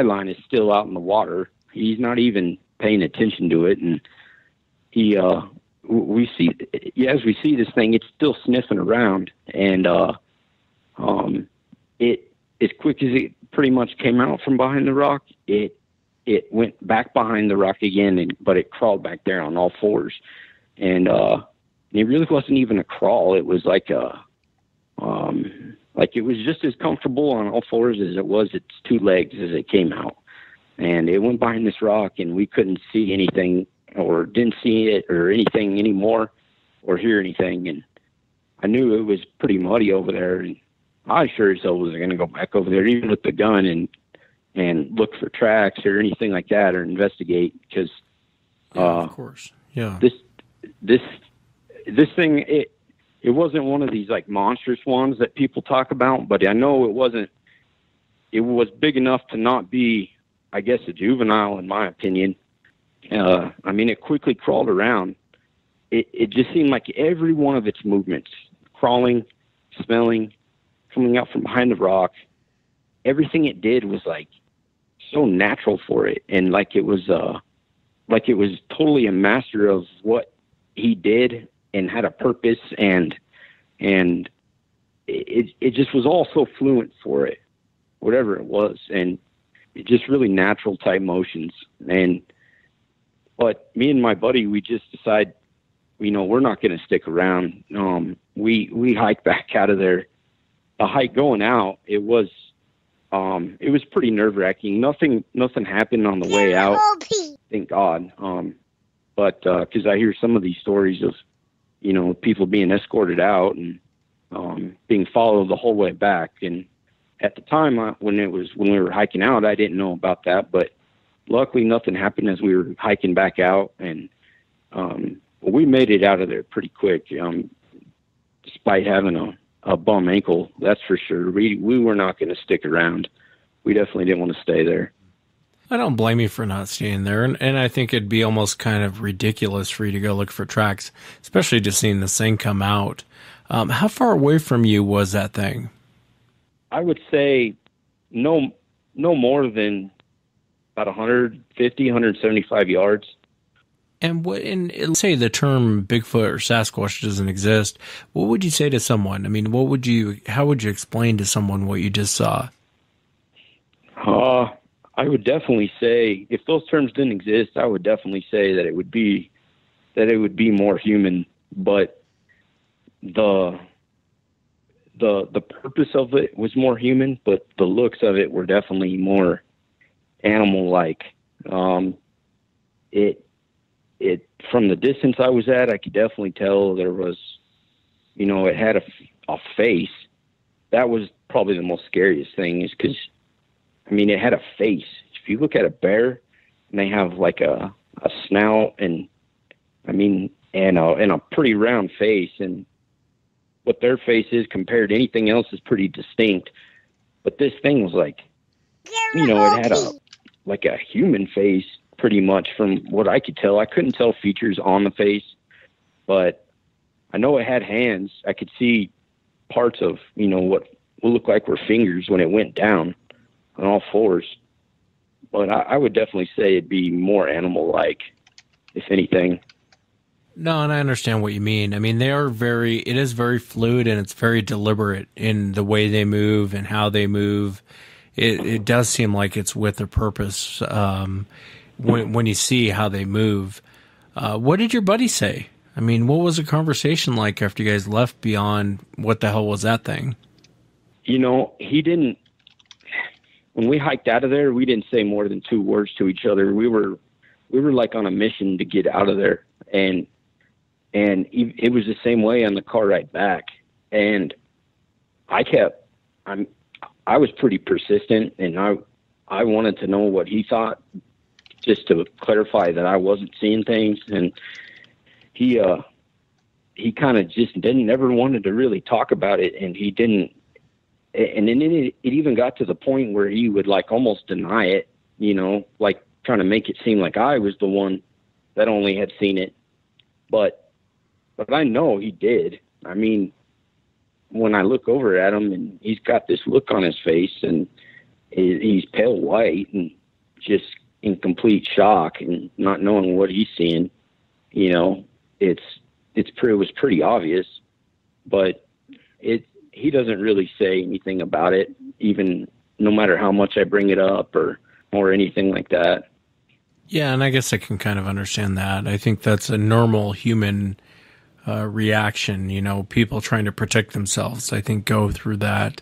line is still out in the water. He's not even paying attention to it. And as we see this thing, it's still sniffing around, and it, as quick as it pretty much came out from behind the rock, it went back behind the rock again, but it crawled back there on all fours. And it really wasn't even a crawl. It was like it was just as comfortable on all fours as it was its two legs as it came out. And it went behind this rock, and we couldn't see anything, or didn't see it or anything anymore, or hear anything. And I knew it was pretty muddy over there, and I sure as hell wasn't going to go back over there, even with the gun, and look for tracks or anything like that, or investigate, because of course, yeah, this thing, it wasn't one of these like monstrous ones that people talk about, but I know it wasn't. It was big enough to not be, I guess, a juvenile, in my opinion. I mean, it quickly crawled around. It just seemed like every one of its movements, crawling, smelling, coming out from behind the rock, everything it did was like so natural for it. And like it was totally a master of what he did and had a purpose. And it just was all so fluent for it, whatever it was. And it just really natural type motions. But me and my buddy, we just decided, we're not going to stick around. We hiked back out of there. The hike going out, it was pretty nerve wracking. Nothing happened on the way out. Thank God. But cause I hear some of these stories of, people being escorted out and, being followed the whole way back. And at the time when we were hiking out, I didn't know about that, but luckily nothing happened as we were hiking back out. And, we made it out of there pretty quick. Despite having a bum ankle, that's for sure. We were not going to stick around. We definitely didn't want to stay there. I don't blame you for not staying there, and I think it'd be almost kind of ridiculous for you to go look for tracks, especially just seeing this thing come out. How far away from you was that thing? I would say no more than about 150, 175 yards. And let's say the term Bigfoot or Sasquatch doesn't exist. What would you say to someone? I mean, how would you explain to someone what you just saw? I would definitely say, if those terms didn't exist, I would definitely say that it would be more human. But the purpose of it was more human, but the looks of it were definitely more animal-like. It from the distance I was at, I could definitely tell there was, it had a face. That was probably the most scariest thing, is because, it had a face. If you look at a bear and they have like a snout and a pretty round face, and what their face is compared to anything else is pretty distinct. But this thing was like, it had a human face pretty much from what I could tell. I couldn't tell features on the face, but I know it had hands. I could see parts of, what will look like were fingers when it went down on all fours. But I would definitely say it'd be more animal-like, if anything. No, and I understand what you mean. It is very fluid, and it's very deliberate in the way they move and how they move. It does seem like it's with a purpose when you see how they move. What did your buddy say? What was the conversation like after you guys left beyond what the hell was that thing? He didn't, when we hiked out of there, we didn't say more than 2 words to each other. We were like on a mission to get out of there. And it was the same way on the car ride back. And I was pretty persistent, and I wanted to know what he thought, just to clarify that I wasn't seeing things. And he kind of just never wanted to really talk about it. And he didn't, and then it even got to the point where he would like almost deny it, like trying to make it seem like I was the one that only had seen it. But I know he did. When I look over at him, and he's got this look on his face, and he's pale white and just in complete shock and not knowing what he's seeing, it was pretty obvious. But he doesn't really say anything about it, even no matter how much I bring it up or anything like that. Yeah, and I guess I can kind of understand that. I think that's a normal human reaction. People trying to protect themselves, I think, go through that.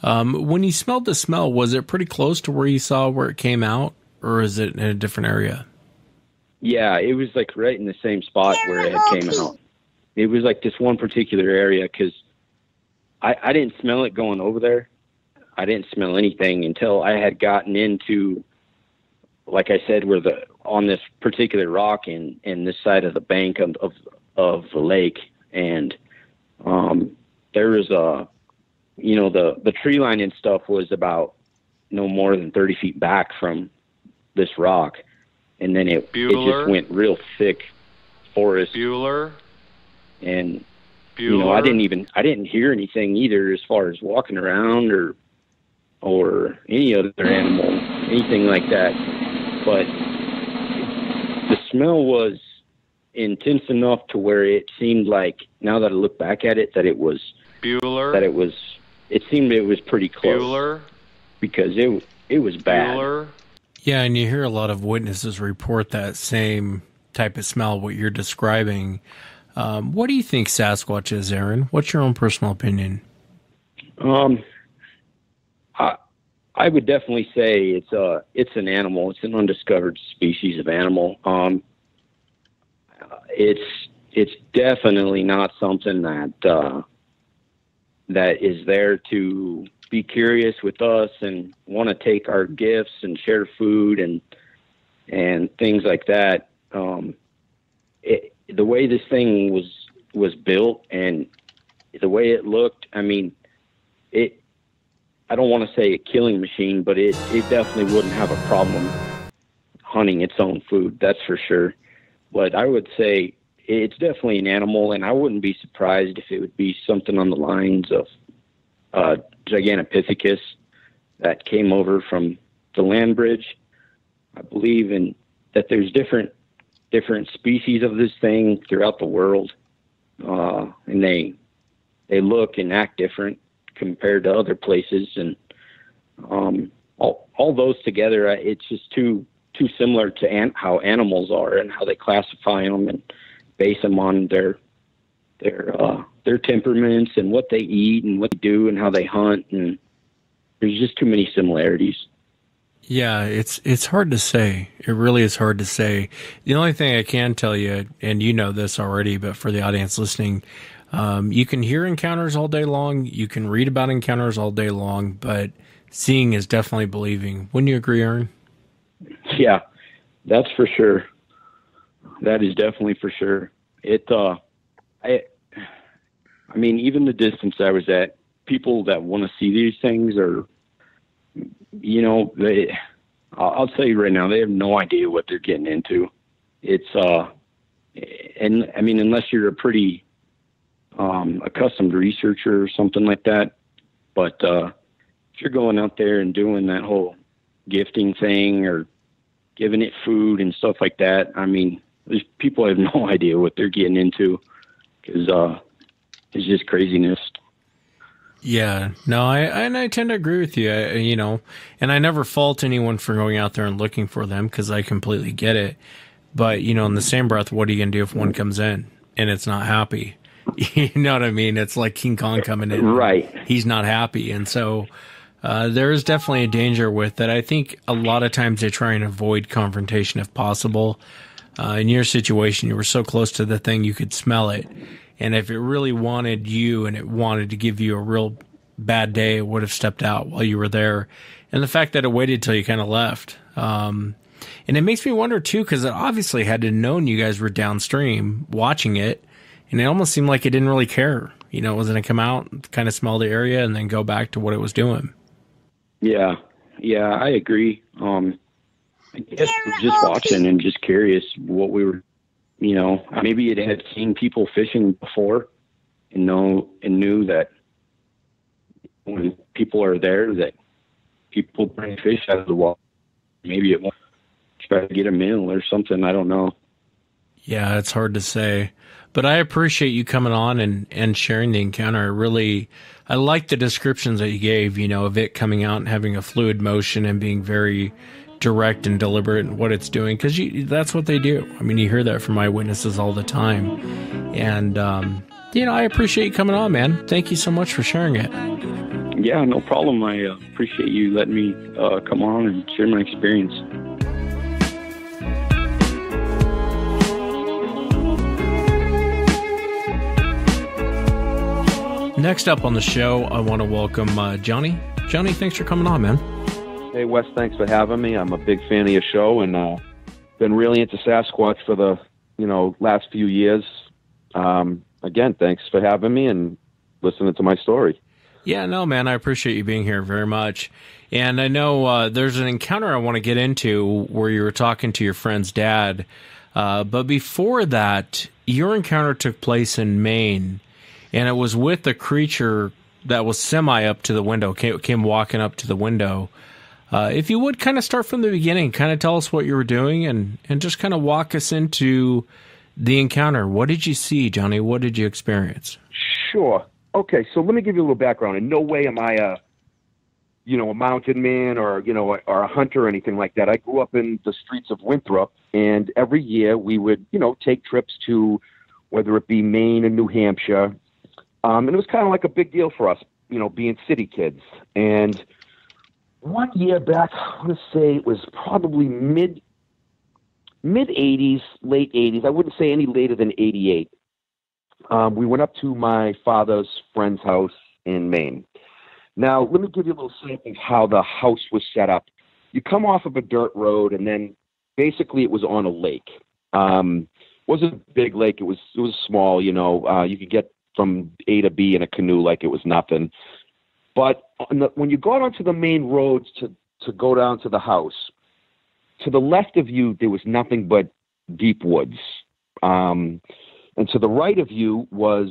When you smelled the smell, was it pretty close to where you saw where it came out, or is it in a different area? Yeah, it was like right in the same spot where it had came out. It was like this one particular area, because I didn't smell it going over there. I didn't smell anything until I had gotten into, like I said, on this particular rock in this side of the bank of the lake. And there was the tree line and stuff was about no more than 30 feet back from this rock. And then it just went real thick forest. And I didn't hear anything either as far as walking around or any other animal, anything like that. But the smell was intense enough to where it seemed like, now that I look back at it, it seemed it was pretty close. Because it was bad. Yeah, and you hear a lot of witnesses report that same type of smell, what you're describing. What do you think Sasquatch is, Aaron? What's your own personal opinion? I would definitely say it's an animal. It's an undiscovered species of animal. It's definitely not something that is there to be curious with us and want to take our gifts and share food and things like that. The way this thing was built and the way it looked, I don't want to say a killing machine, but it definitely wouldn't have a problem hunting its own food, that's for sure. But I would say it's definitely an animal, and I wouldn't be surprised if it would be something on the lines of Gigantopithecus that came over from the land bridge. I believe in that there's different species of this thing throughout the world, and they look and act different compared to other places, and all those together, it's just too similar to how animals are and how they classify them and base them on their their temperaments and what they eat and what they do and how they hunt, and there's just too many similarities. Yeah, it's hard to say. It really is hard to say. The only thing I can tell you, and you know this already, but for the audience listening, you can hear encounters all day long. You can read about encounters all day long, but seeing is definitely believing. Wouldn't you agree, Aaron? Yeah, that's for sure. That is definitely for sure. I mean, even the distance I was at, people that want to see these things are, you know, I'll tell you right now, they have no idea what they're getting into. It's, and I mean, unless you're a pretty, accustomed researcher or something like that. But, if you're going out there and doing that whole gifting thing or giving it food and stuff like that, I mean, these people have no idea what they're getting into, because, it's just craziness. Yeah, no, I tend to agree with you, you know, and I never fault anyone for going out there and looking for them, because I completely get it. But, you know, in the same breath, what are you going to do if one comes in and it's not happy? You know what I mean? It's like King Kong coming in. Right. He's not happy. And so there is definitely a danger with that. I think a lot of times they try and avoid confrontation if possible. In your situation, you were so close to the thing, you could smell it. And if it really wanted you and it wanted to give you a real bad day, it would have stepped out while you were there. And the fact that it waited till you kind of left. And it makes me wonder, too, because it obviously had to known you guys were downstream watching it. And it almost seemed like it didn't really care. You know, it was going to come out, kind of smell the area, and then go back to what it was doing. Yeah, I agree. I guess just watching and just curious what we were, you know, maybe it had seen people fishing before and knew that when people are there, that people bring fish out of the water. Maybe it was try to get a meal or something. I don't know. Yeah, it's hard to say. But I appreciate you coming on and sharing the encounter. I like the descriptions that you gave, you know, of it coming out and having a fluid motion and being very direct and deliberate in what it's doing, because that's what they do. I mean, you hear that from eyewitnesses all the time. And, you know, I appreciate you coming on, man. Thank you so much for sharing it. Yeah, no problem. I appreciate you letting me come on and share my experience. Next up on the show, I want to welcome Johnny. Johnny, thanks for coming on, man. Hey, Wes, thanks for having me. I'm a big fan of your show, and been really into Sasquatch for the, last few years. Again, thanks for having me and listening to my story. Yeah, no, man, I appreciate you being here very much. And I know there's an encounter I want to get into where you were talking to your friend's dad. But before that, your encounter took place in Maine, and it was with a creature that was semi up to the window, came walking up to the window. If you would kind of start from the beginning, kind of tell us what you were doing and just kind of walk us into the encounter. What did you see, Johnny? What did you experience? Sure. Okay, so let me give you a little background. In no way am I a mountain man or a hunter or anything like that. I grew up in the streets of Winthrop, and every year we would, take trips to whether it be Maine or New Hampshire. And it was kind of like a big deal for us, being city kids. And one year back, I want to say it was probably mid 80s, late 80s. I wouldn't say any later than 88. We went up to my father's friend's house in Maine. Now, let me give you a little sample of how the house was set up. You come off of a dirt road, and then basically it was on a lake. It wasn't a big lake. It was small, you could get from A to B in a canoe like it was nothing. But when you got onto the main roads to go down to the house, to the left of you, there was nothing but deep woods. And to the right of you was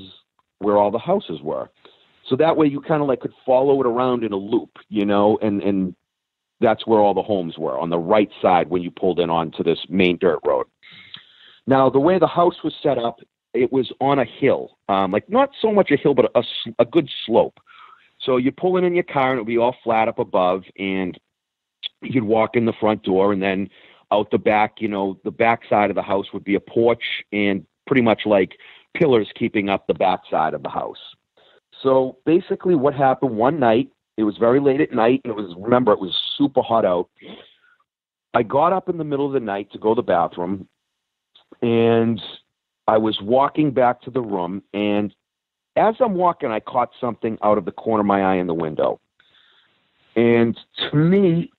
where all the houses were. So that way you kind of could follow it around in a loop, and that's where all the homes were, on the right side when you pulled in onto this main dirt road. Now, the way the house was set up, it was on a hill, not so much a hill, but a good slope. So you'd pull in your car, and it would be all flat up above, and you'd walk in the front door, and then out the back, the back side of the house would be a porch and pretty much like pillars keeping up the backside of the house. So basically what happened one night, it was very late at night, and it was super hot out. I got up in the middle of the night to go to the bathroom, and I was walking back to the room, and as I'm walking, I caught something out of the corner of my eye in the window. And to me,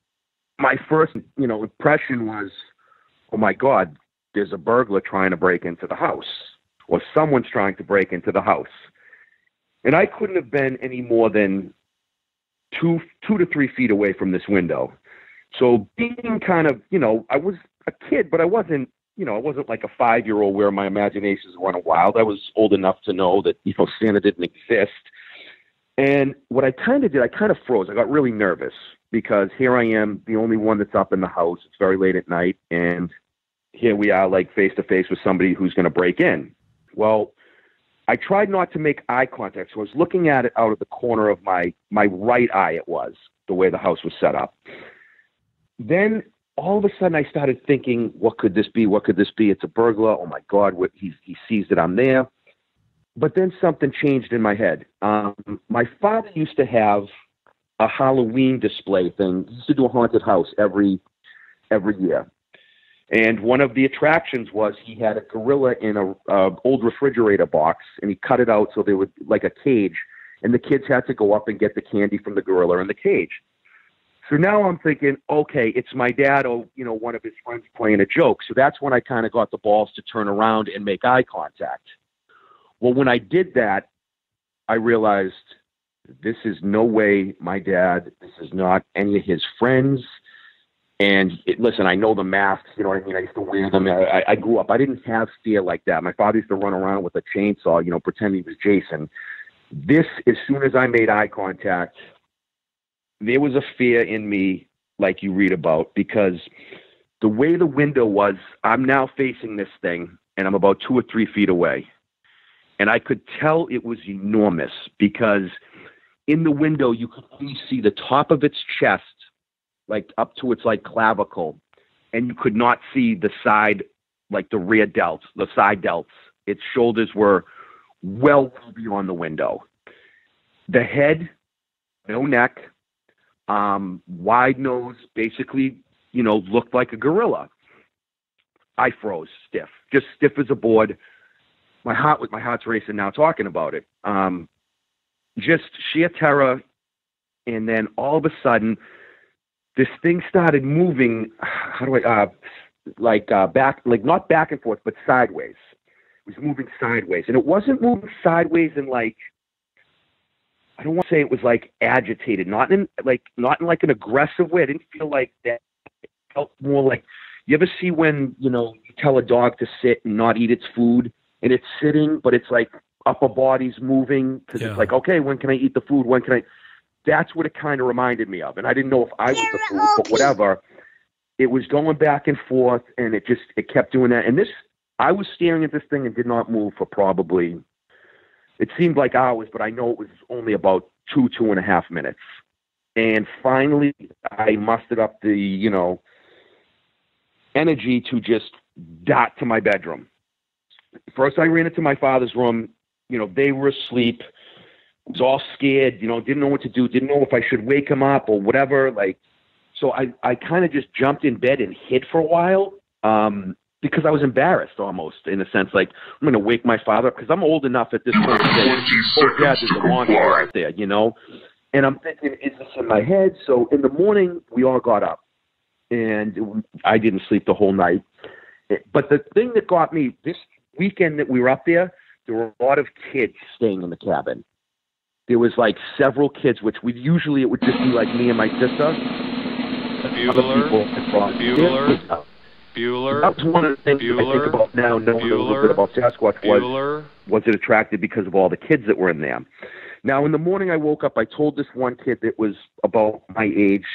my first, impression was, oh my God, there's a burglar trying to break into the house, or someone's trying to break into the house. And I couldn't have been any more than 2 to 3 feet away from this window. So being kind of, I was a kid, but I wasn't like a 5-year-old where my imaginations running wild. I was old enough to know that, Santa didn't exist. And what I kind of did, I kind of froze. I got really nervous because here I am, the only one that's up in the house. It's very late at night, and here we are, like face to face with somebody who's going to break in. Well, I tried not to make eye contact, so I was looking at it out of the corner of my right eye. It was the way the house was set up. Then all of a sudden, I started thinking, "What could this be? What could this be? It's a burglar! Oh my God! He sees that I'm there." But then something changed in my head. My father used to have a Halloween display thing. He used to do a haunted house every year. And one of the attractions was he had a gorilla in a old refrigerator box, and he cut it out so they would like a cage, and the kids had to go up and get the candy from the gorilla in the cage. So now I'm thinking, okay, it's my dad or one of his friends playing a joke. So that's when I kind of got the balls to turn around and make eye contact. Well, when I did that, I realized this is no way my dad. This is not any of his friends. And listen, I know the masks, you know what I mean? I used to wear them. I grew up. I didn't have fear like that. My father used to run around with a chainsaw, pretending he was Jason. This, as soon as I made eye contact, there was a fear in me like you read about, because the way the window was, I'm now facing this thing, and I'm about 2 or 3 feet away. And I could tell it was enormous because in the window, you could only see the top of its chest, like up to its clavicle, and you could not see the side, like the rear delts, the side delts. Its shoulders were well beyond the window. The head, no neck, wide nose, basically, looked like a gorilla. I froze stiff, just stiff as a board. My heart's racing now talking about it. Just sheer terror. And then all of a sudden, this thing started moving. Back, not back and forth, but sideways. It was moving sideways, and it wasn't moving sideways in I don't want to say it was agitated, not in an aggressive way. I didn't feel like that. It felt more like, you ever see when you tell a dog to sit and not eat its food, and it's sitting, but it's upper body's moving because it's okay, when can I eat the food? When can I? That's what it kind of reminded me of. And I didn't know if I was the food, but whatever. It was going back and forth, and it kept doing that. And I was staring at this thing and did not move for probably, it seemed like hours, but I know it was only about 2.5 minutes. And finally, I mustered up the, energy to just dart to my bedroom. First, I ran into my father's room. They were asleep. I was all scared, didn't know what to do, didn't know if I should wake him up or whatever. So I kind of just jumped in bed and hid for a while because I was embarrassed almost, in a sense, I'm going to wake my father up because I'm old enough at this point to say, oh, Dad, there's a monster out there, And I'm thinking, is this in my head? So in the morning, we all got up, and I didn't sleep the whole night. But the thing that got me, this weekend that we were up there were a lot of kids staying in the cabin. There was several kids, which it would just be me and my sister. Bueller. That was one of the things I think about now, knowing a little bit about Sasquatch, was it attracted because of all the kids that were in there. Now, in the morning I woke up, I told this one kid that was about my age,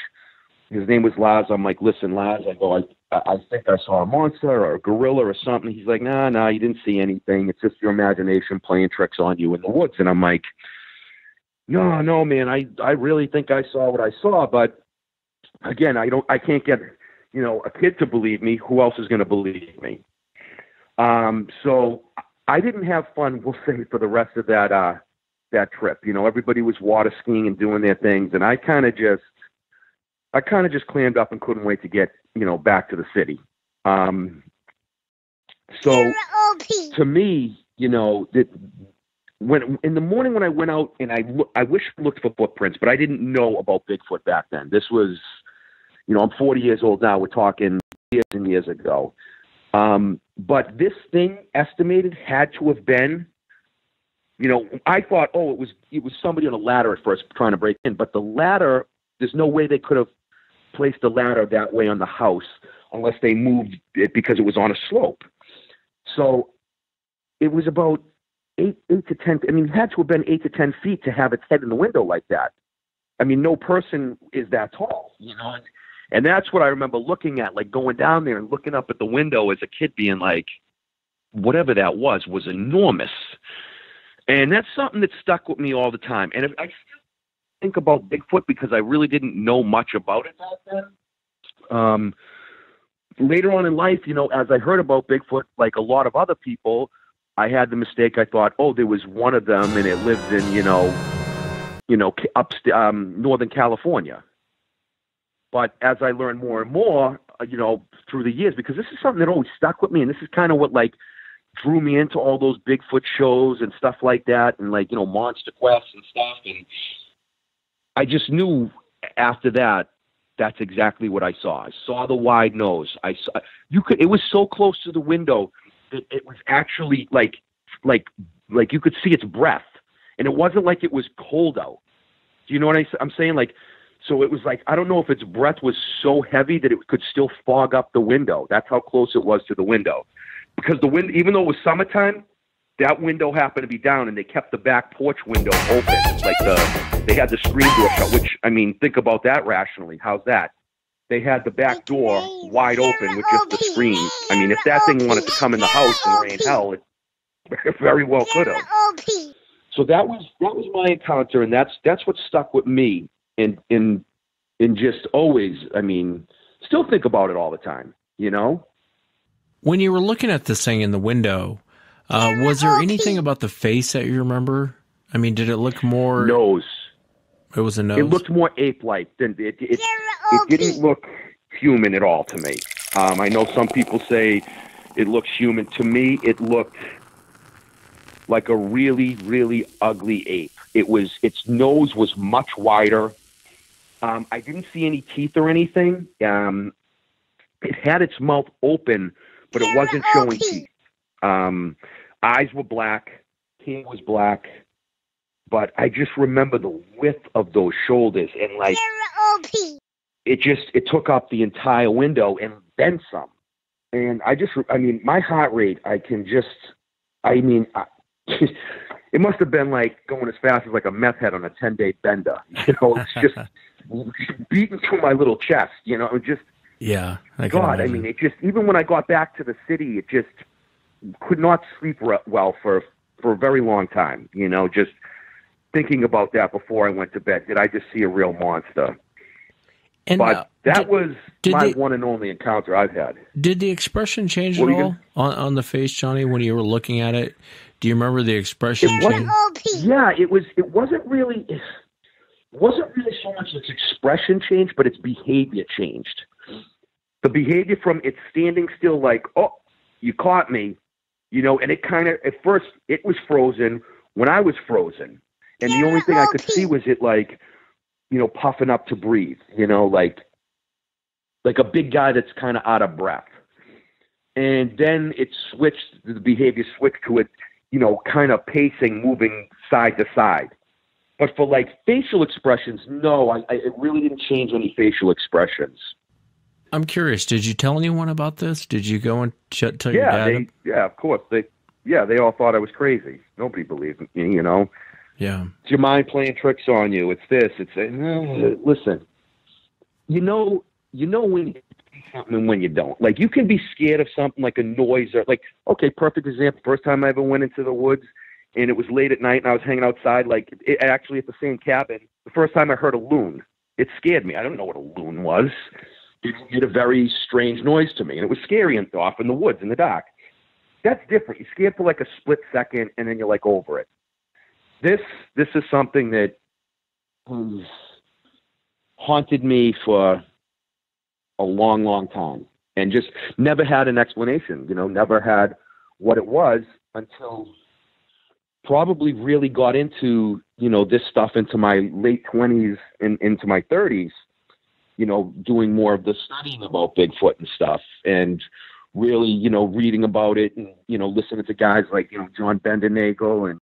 his name was Laz. I'm like, listen, Laz, I go, I think I saw a monster or a gorilla or something. He's like, nah, you didn't see anything. It's just your imagination playing tricks on you in the woods. And I'm like, no, man, I really think I saw what I saw. But again, I can't get, a kid to believe me. Who else is going to believe me? So I didn't have fun, we'll say, for the rest of that trip. You know, everybody was water skiing and doing their things, and I kind of just clammed up and couldn't wait to get, you know, back to the city. So to me, you know, when in the morning when I went out and I wish I looked for footprints, but I didn't know about Bigfoot back then. This was, you know, I'm 40 years old now. We're talking years and years ago. But this thing estimated had to have been, you know, I thought, oh, it was somebody on a ladder at first trying to break in, but the ladder, there's no way they could have placed the ladder that way on the house unless they moved it because it was on a slope. So it was about 8 to 10. I mean, it had to have been 8 to 10 feet to have its head in the window like that. I mean, no person is that tall, you know. And that's what I remember looking at, like going down there and looking up at the window as a kid, being like, whatever that was enormous. And that's something that stuck with me all the time. And I still think about Bigfoot because I really didn't know much about it back then. Later on in life, you know, as I heard about Bigfoot, like a lot of other people, I had the mistake. I thought, oh, there was one of them and it lived in, you know, Northern California. But as I learned more and more, you know, through the years, because this is something that always stuck with me, and this is kind of what, like, drew me into all those Bigfoot shows and stuff like that, and, like, you know, Monster Quest and stuff. And I just knew after that, that's exactly what I saw. I saw the wide nose. It was so close to the window that it was actually like you could see its breath, and it wasn't like it was cold out. Do you know what I'm saying? Like, so it was like, I don't know if its breath was so heavy that it could still fog up the window. That's how close it was to the window. Because the wind, even though it was summertime, that window happened to be down, and they kept the back porch window open. Like they had the screen door shut, which, I mean, think about that rationally. How's that? They had the back door wide open with just the screen. I mean, if that thing wanted to come in the house and rain hell, it very well could have. So that was my encounter, and that's what stuck with me. In just always, I mean, still think about it all the time, you know? When you were looking at this thing in the window, was there anything about the face that you remember? I mean, did it look more... Nose. It was a nose? It looked more ape-like than... It didn't look human at all to me. I know some people say it looks human. To me, it looked like a really, really ugly ape. Its nose was much wider. I didn't see any teeth or anything. It had its mouth open, but it wasn't showing teeth. Eyes were black. Hair was black. But I just remember the width of those shoulders, and like it took up the entire window and then some. And I mean, my heart rate, it must have been like going as fast as like a meth head on a 10-day bender. You know, it's just beating through my little chest, you know, just, yeah. I mean, it just, even when I got back to the city, it just could not sleep well for a very long time, you know, just thinking about that before I went to bed. Did I just see a real monster? And, but that was my one and only encounter I've had. Did the expression change at all on the face, Johnny, when you were looking at it? Do you remember the expression change? Yeah, it wasn't really so much its expression changed, but its behavior changed. The behavior from it standing still like, oh, you caught me, you know, and it kind of, at first, it was frozen when I was frozen. And the only thing I could see was it like, you know, puffing up to breathe, you know, like a big guy that's kind of out of breath. And then the behavior switched to it, you know, kind of pacing, moving side to side. But for like facial expressions, no, it really didn't change any facial expressions. I'm curious, did you tell anyone about this? Did you go and tell your dad? Yeah, of course. They all thought I was crazy. Nobody believed me, you know. Yeah. Is your mind playing tricks on you? It's this. Listen. You know when you see something and when you don't. Like, you can be scared of something like a noise or like, okay, perfect example. First time I ever went into the woods and it was late at night and I was hanging outside, like actually at the same cabin. The first time I heard a loon, it scared me. I don't know what a loon was. It made a very strange noise to me, and it was scary and off in the woods in the dark. that's different. You're scared for like a split second, and then you're like over it. This is something that has haunted me for a long, long time, and just never had an explanation. Never had what it was until probably really got into this stuff into my late 20s and into my 30s. Doing more of the studying about Bigfoot and stuff, and really, reading about it, and listening to guys like John Bendenagel and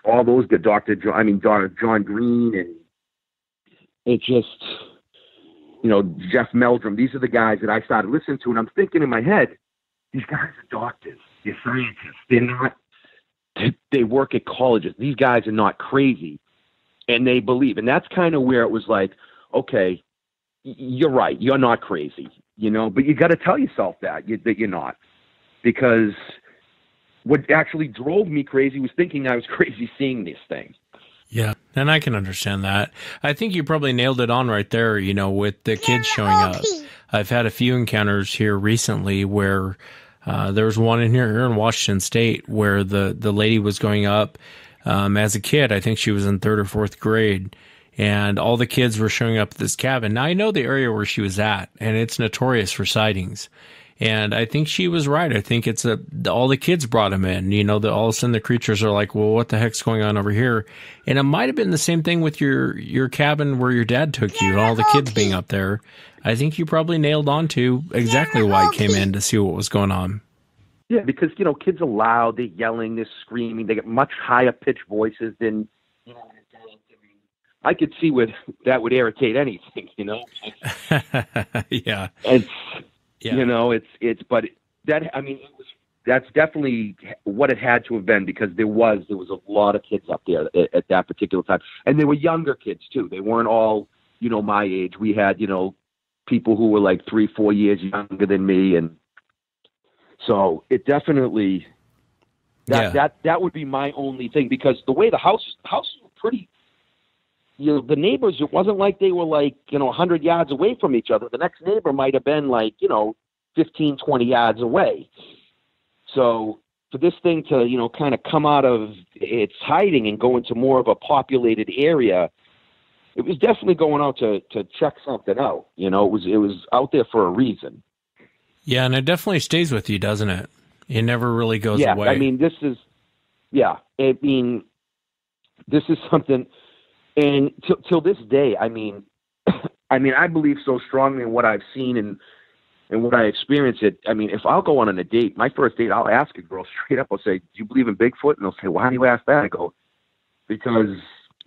all those good John Green, and it just Jeff Meldrum. These are the guys that I started listening to, and I'm thinking in my head, these guys are doctors, they're scientists, they're not. They work at colleges. These guys are not crazy, and they believe, and that's kind of where it was like, okay, you're right, you're not crazy, but you got to tell yourself that you're not, because what actually drove me crazy was thinking I was crazy seeing these things. Yeah, and I can understand that. I think you probably nailed it on right there, with the kids showing up. I've had a few encounters here recently where there was one here in Washington State where the lady was going up as a kid. I think she was in 3rd or 4th grade. And all the kids were showing up at this cabin. Now, I know the area where she was at, and it's notorious for sightings. And I think she was right. I think it's all the kids brought them in. All of a sudden the creatures are like, well, what the heck's going on over here? And it might have been the same thing with your cabin where your dad took you, and all the kids being up there. I think you probably nailed on to exactly why he came in to see what was going on. Yeah, because, kids are loud, they're yelling, they're screaming, they get much higher pitched voices than, I could see where that would irritate anything, Yeah. But that's definitely what it had to have been, because there was a lot of kids up there at that particular time. And they were younger kids too. They weren't all, my age. We had, people who were like 3-4 years younger than me. And so it definitely, that would be my only thing, because the way the houses were pretty, the neighbors, it wasn't like they were 100 yards away from each other. The next neighbor might have been 15, 20 yards away. So for this thing to, kind of come out of its hiding and go into more of a populated area, it was definitely going out to check something out. It was out there for a reason. Yeah, and it definitely stays with you, doesn't it? It never really goes away. This is something. And till this day, I believe so strongly in what I've seen and what I experienced. If I'll go on a date, my first date, I'll ask a girl straight up. I'll say, "Do you believe in Bigfoot?" And they'll say, "Why do you ask that?" I go, "Because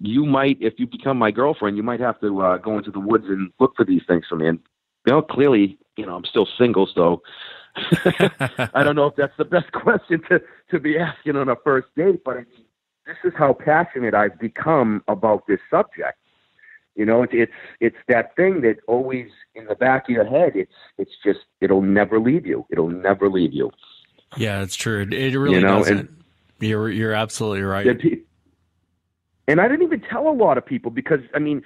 you might, if you become my girlfriend, you might have to go into the woods and look for these things for me." And clearly, I'm still single, so I don't know if that's the best question to be asking on a first date, but this is how passionate I've become about this subject. It's that thing that always in the back of your head. It's just, it'll never leave you. It'll never leave you. Yeah, it's true. It really doesn't. And you're absolutely right. And I didn't even tell a lot of people, because you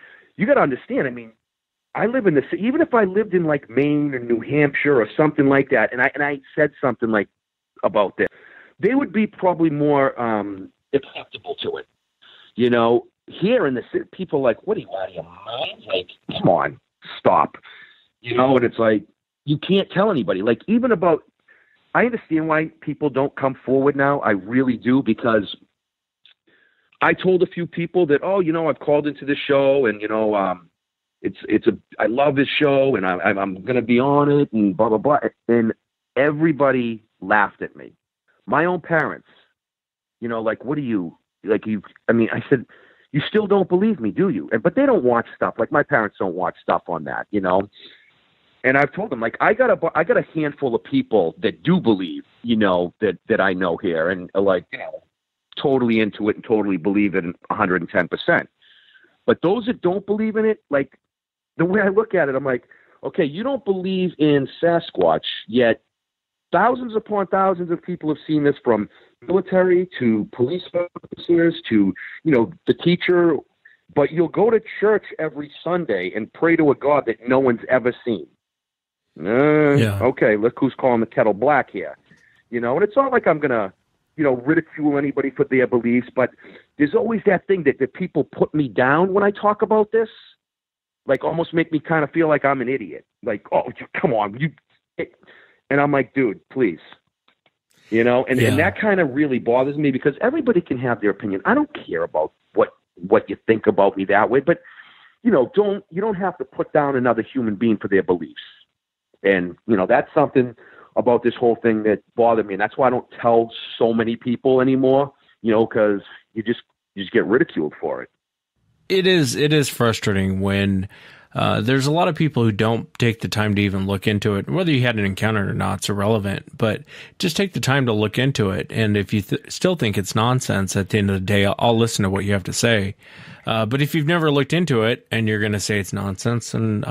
got to understand. I live in even if I lived in Maine or New Hampshire or something like that, and I said something about this, they would be probably more acceptable to it. Here in the city, people are like, "What are you out of your mind? Come on, stop." And it's like, you can't tell anybody. Even about, I understand why people don't come forward now. I really do, because I told a few people that, I've called into the show, and I love this show, and I'm going to be on it, and blah blah blah. And everybody laughed at me. My own parents, what do you I said, "You still don't believe me, do you?" But they don't watch stuff. My parents don't watch stuff on that, And I've told them, I got a handful of people that do believe, that I know here, and are totally into it and totally believe it 110%. But those that don't believe in it, the way I look at it, I'm like, okay, you don't believe in Sasquatch, yet thousands upon thousands of people have seen this, from military to police officers to, the teacher, but you'll go to church every Sunday and pray to a God that no one's ever seen. Okay, look who's calling the kettle black here. you know, and it's not like I'm going to, you know, ridicule anybody for their beliefs, but there's always that thing that people put me down when I talk about this, like almost make me kind of feel like I'm an idiot. Like, oh, come on, and I'm like, dude, please. You know, and that kind of really bothers me because everybody can have their opinion. I don't care about what you think about me that way, but you know, you don't have to put down another human being for their beliefs. And you know, that's something about this whole thing that bothered me, and that's why I don't tell so many people anymore. You know, because you just get ridiculed for it. It is frustrating when there's a lot of people who don't take the time to even look into it. Whether you had an encounter or not, it's irrelevant, but just take the time to look into it. And if you still think it's nonsense at the end of the day, I'll listen to what you have to say. But if you've never looked into it and you're going to say it's nonsense, and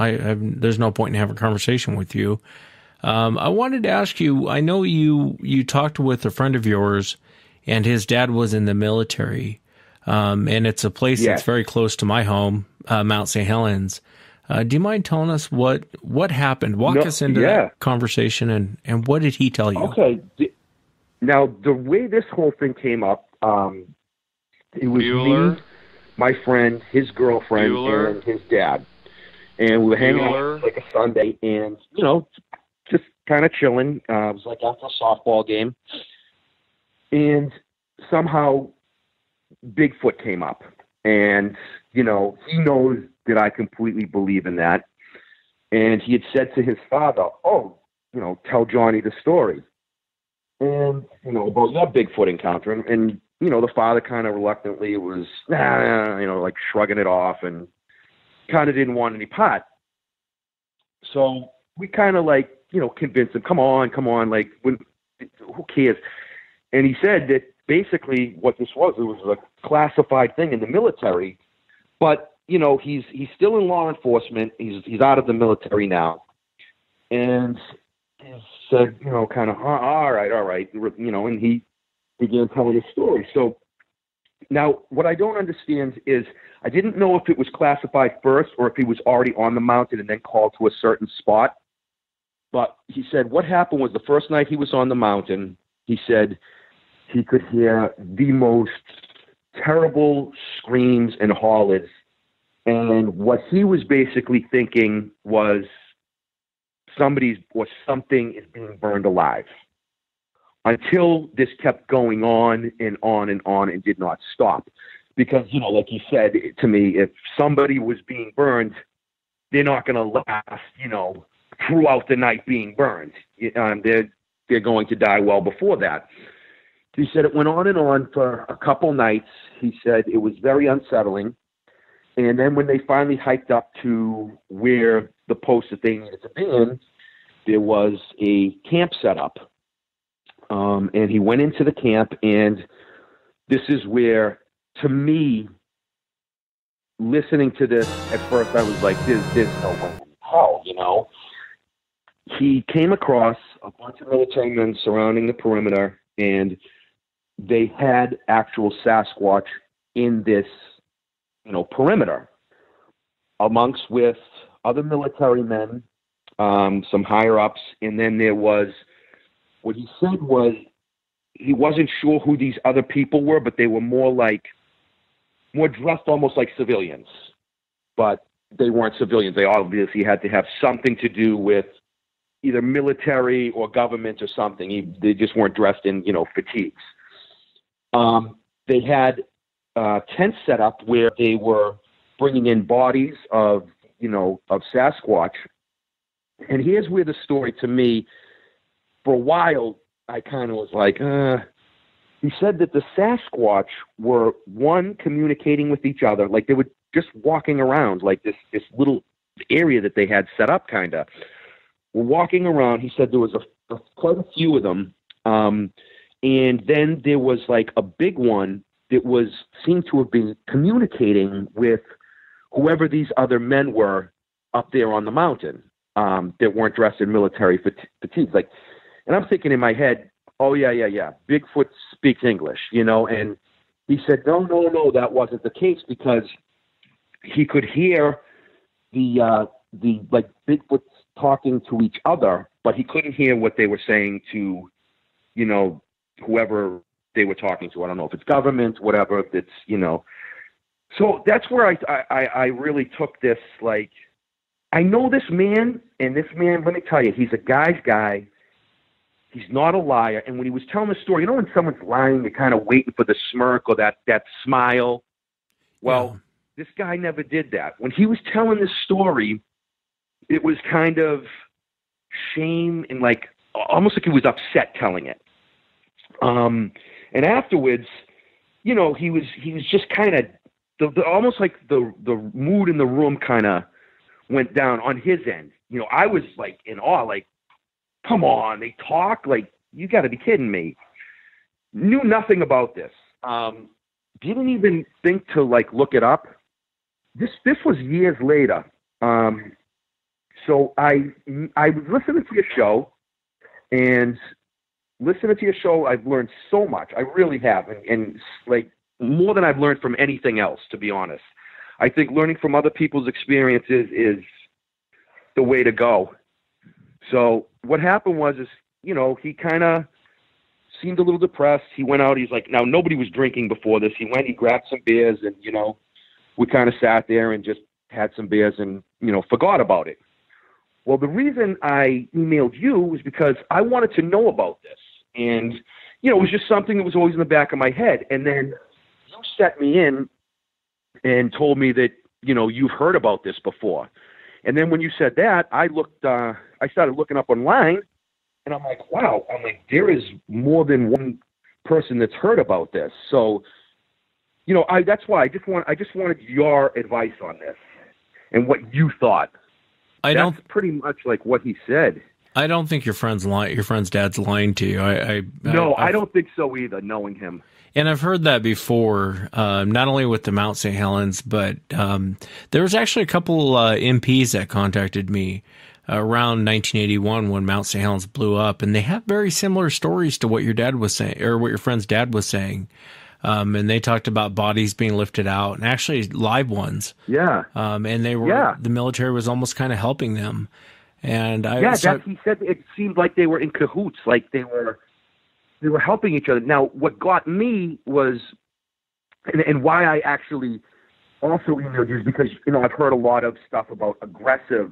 there's no point in having a conversation with you. I wanted to ask you, I know you talked with a friend of yours and his dad was in the military. And it's a place that's very close to my home, Mount St. Helens. Do you mind telling us what happened? Walk us into that conversation, and what did he tell you? Okay. Now, the way this whole thing came up, it was me, my friend, his girlfriend, and his dad. And we were hanging out like a Sunday and, you know, just kind of chilling. It was like after a softball game. And somehow Bigfoot came up. And, you know, he knows that I completely believe in that. And he had said to his father, oh, you know, tell Johnny the story. And, you know, about your Bigfoot encounter. And you know, the father kind of reluctantly was, you know, like shrugging it off and kind of didn't want any part. So we kind of like, you know, convinced him, come on, like, who cares? And he said that basically what this was, it was a classified thing in the military, but, you know, he's still in law enforcement. He's out of the military now. And he said, you know, kind of, all right, you know, and he began telling his story. So now what I don't understand is I didn't know if it was classified first or if he was already on the mountain and then called to a certain spot. But he said what happened was the first night he was on the mountain, he said he could hear the most terrible screams and hollers. And what he was basically thinking was something is being burned alive. Until this kept going on and on and on and did not stop. Because, you know, like you said to me, if somebody was being burned, they're not going to last, you know, throughout the night being burned. They're going to die well before that. He said it went on and on for a couple nights. He said it was very unsettling. And then when they finally hiked up to where the post that they needed to be in, there was a camp set up. And he went into the camp, and this is where, to me, listening to this, at first I was like, there's no way in hell, you know. He came across a bunch of military men surrounding the perimeter, and they had actual Sasquatch in this, you know, perimeter, amongst with other military men, some higher-ups, and then there was, what he said was he wasn't sure who these other people were, but they were more dressed almost like civilians. But they weren't civilians. They obviously had to have something to do with either military or government or something. They just weren't dressed in, you know, fatigues. They had tents set up where they were bringing in bodies of Sasquatch. And here's where the story, to me, for a while, I kind of was like, he said that the Sasquatch were, one, communicating with each other, like they were just walking around, like this little area that they had set up, kind of. Were walking around. He said there was quite a few of them. And then there was like a big one that seemed to have been communicating with whoever these other men were up there on the mountain, that weren't dressed in military fatigues. Like, and I'm thinking in my head, oh, yeah. Bigfoot speaks English, you know? And he said, no, that wasn't the case, because he could hear the Bigfoot talking to each other, but he couldn't hear what they were saying to you know, whoever they were talking to. I don't know if it's government, whatever. If it's, you know. So that's where I really took this, like, I know this man, and this man, let me tell you, he's a guy's guy. He's not a liar. And when he was telling the story, you know when someone's lying, you're kind of waiting for the smirk or that smile? Well, this guy never did that. When he was telling this story, it was kind of shame and like almost like he was upset telling it. And afterwards, you know, he was just kind of almost like the mood in the room kind of went down on his end. You know, I was like in awe, like, come on, they talk, like, you got to be kidding me. Knew nothing about this. Didn't even think to like look it up. This was years later. So I was listening to your show, and listening to your show, I've learned so much. I really have, and like more than I've learned from anything else, to be honest. I think learning from other people's experiences is the way to go. So what happened was, you know, he kind of seemed a little depressed. He went out. He's like, now nobody was drinking before this. He went, he grabbed some beers, and, you know, we kind of sat there and just had some beers and, you know, forgot about it. Well, the reason I emailed you was because I wanted to know about this. And, you know, it was just something that was always in the back of my head. And then you set me in and told me that, you know, you've heard about this before. And then when you said that, I started looking up online, and I'm like, wow, there is more than one person that's heard about this. So, you know, that's why I just wanted your advice on this and what you thought. That's pretty much like what he said. I don't think your friend's dad's lying to you. I don't think so either, knowing him. And I've heard that before, not only with the Mount St. Helens, but there was actually a couple MPs that contacted me around 1981 when Mount St. Helens blew up, and they have very similar stories to what your dad was saying, or what your friend's dad was saying. And they talked about bodies being lifted out, and actually live ones. Yeah. And they were the military was almost kind of helping them. And he said it seemed like they were in cahoots, like they were helping each other. Now, what got me was, and why I actually also emailed you is because, you know, I've heard a lot of stuff about aggressive,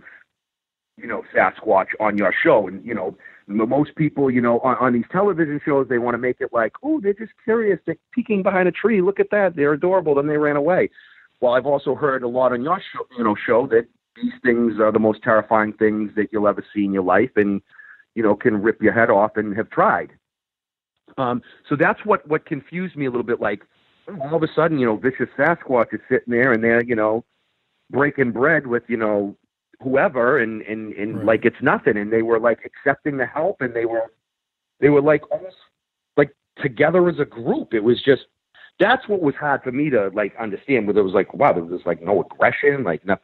you know, Sasquatch on your show. And, you know, most people, you know, on these television shows, they want to make it like, oh, they're just curious. They're peeking behind a tree. Look at that. They're adorable. Then they ran away. Well, I've also heard a lot on your show that these things are the most terrifying things that you'll ever see in your life, and, you know, can rip your head off and have tried. So that's what confused me a little bit. Like, all of a sudden, you know, vicious Sasquatch is sitting there and they're, you know, breaking bread with, you know, whoever, and right. Like it's nothing. And they were like accepting the help, and they were like almost like together as a group. It was just, that's what was hard for me to like understand, where there was like, wow, there was like no aggression, like nothing.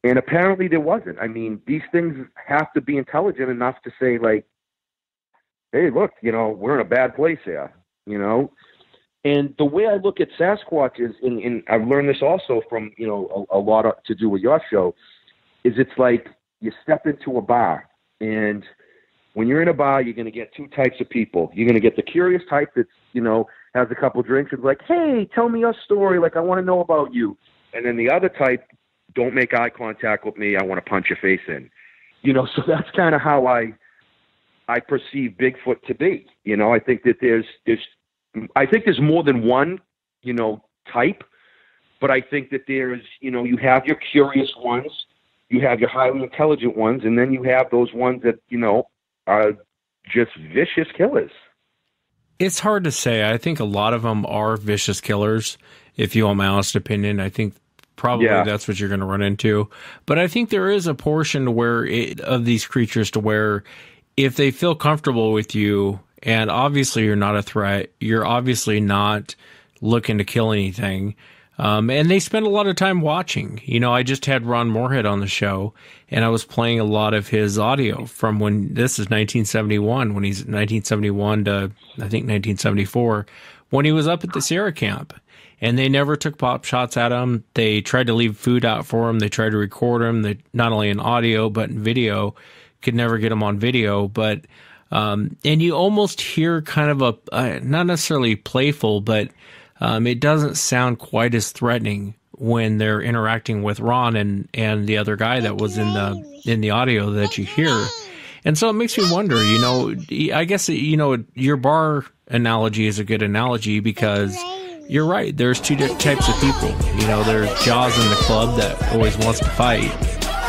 And apparently there wasn't. I mean, these things have to be intelligent enough to say like, hey, look, you know, we're in a bad place here, you know? And the way I look at Sasquatch is, and I've learned this also from, you know, a lot to do with your show, is it's like you step into a bar, and when you're in a bar, you're going to get two types of people. You're going to get the curious type that's, you know, has a couple drinks and is like, hey, tell me your story. Like, I want to know about you. And then the other type, don't make eye contact with me. I want to punch your face in. You know, so that's kind of how I perceive Bigfoot to be. You know, I think that there's more than one, you know, type, but I think that there's, you know, you have your curious ones, you have your highly intelligent ones, and then you have those ones that, you know, are just vicious killers. It's hard to say. I think a lot of them are vicious killers. If you want my honest opinion, I think probably that's what you're going to run into. But I think there is a portion of these creatures to where if they feel comfortable with you, and obviously you're not a threat, you're obviously not looking to kill anything, and they spend a lot of time watching. You know, I just had Ron Moorhead on the show, and I was playing a lot of his audio from when, this is 1971, when he's 1971 to, I think, 1974, when he was up at the Sierra camp. And they never took pop shots at him. They tried to leave food out for him. They tried to record him, not only in audio, but in video. Could never get him on video. But And you almost hear kind of a not necessarily playful, but it doesn't sound quite as threatening when they're interacting with Ron and the other guy that was in the audio that you hear. And so it makes me wonder, I guess, your bar analogy is a good analogy because you're right. There's two types of people. There's Jaws in the club that always wants to fight.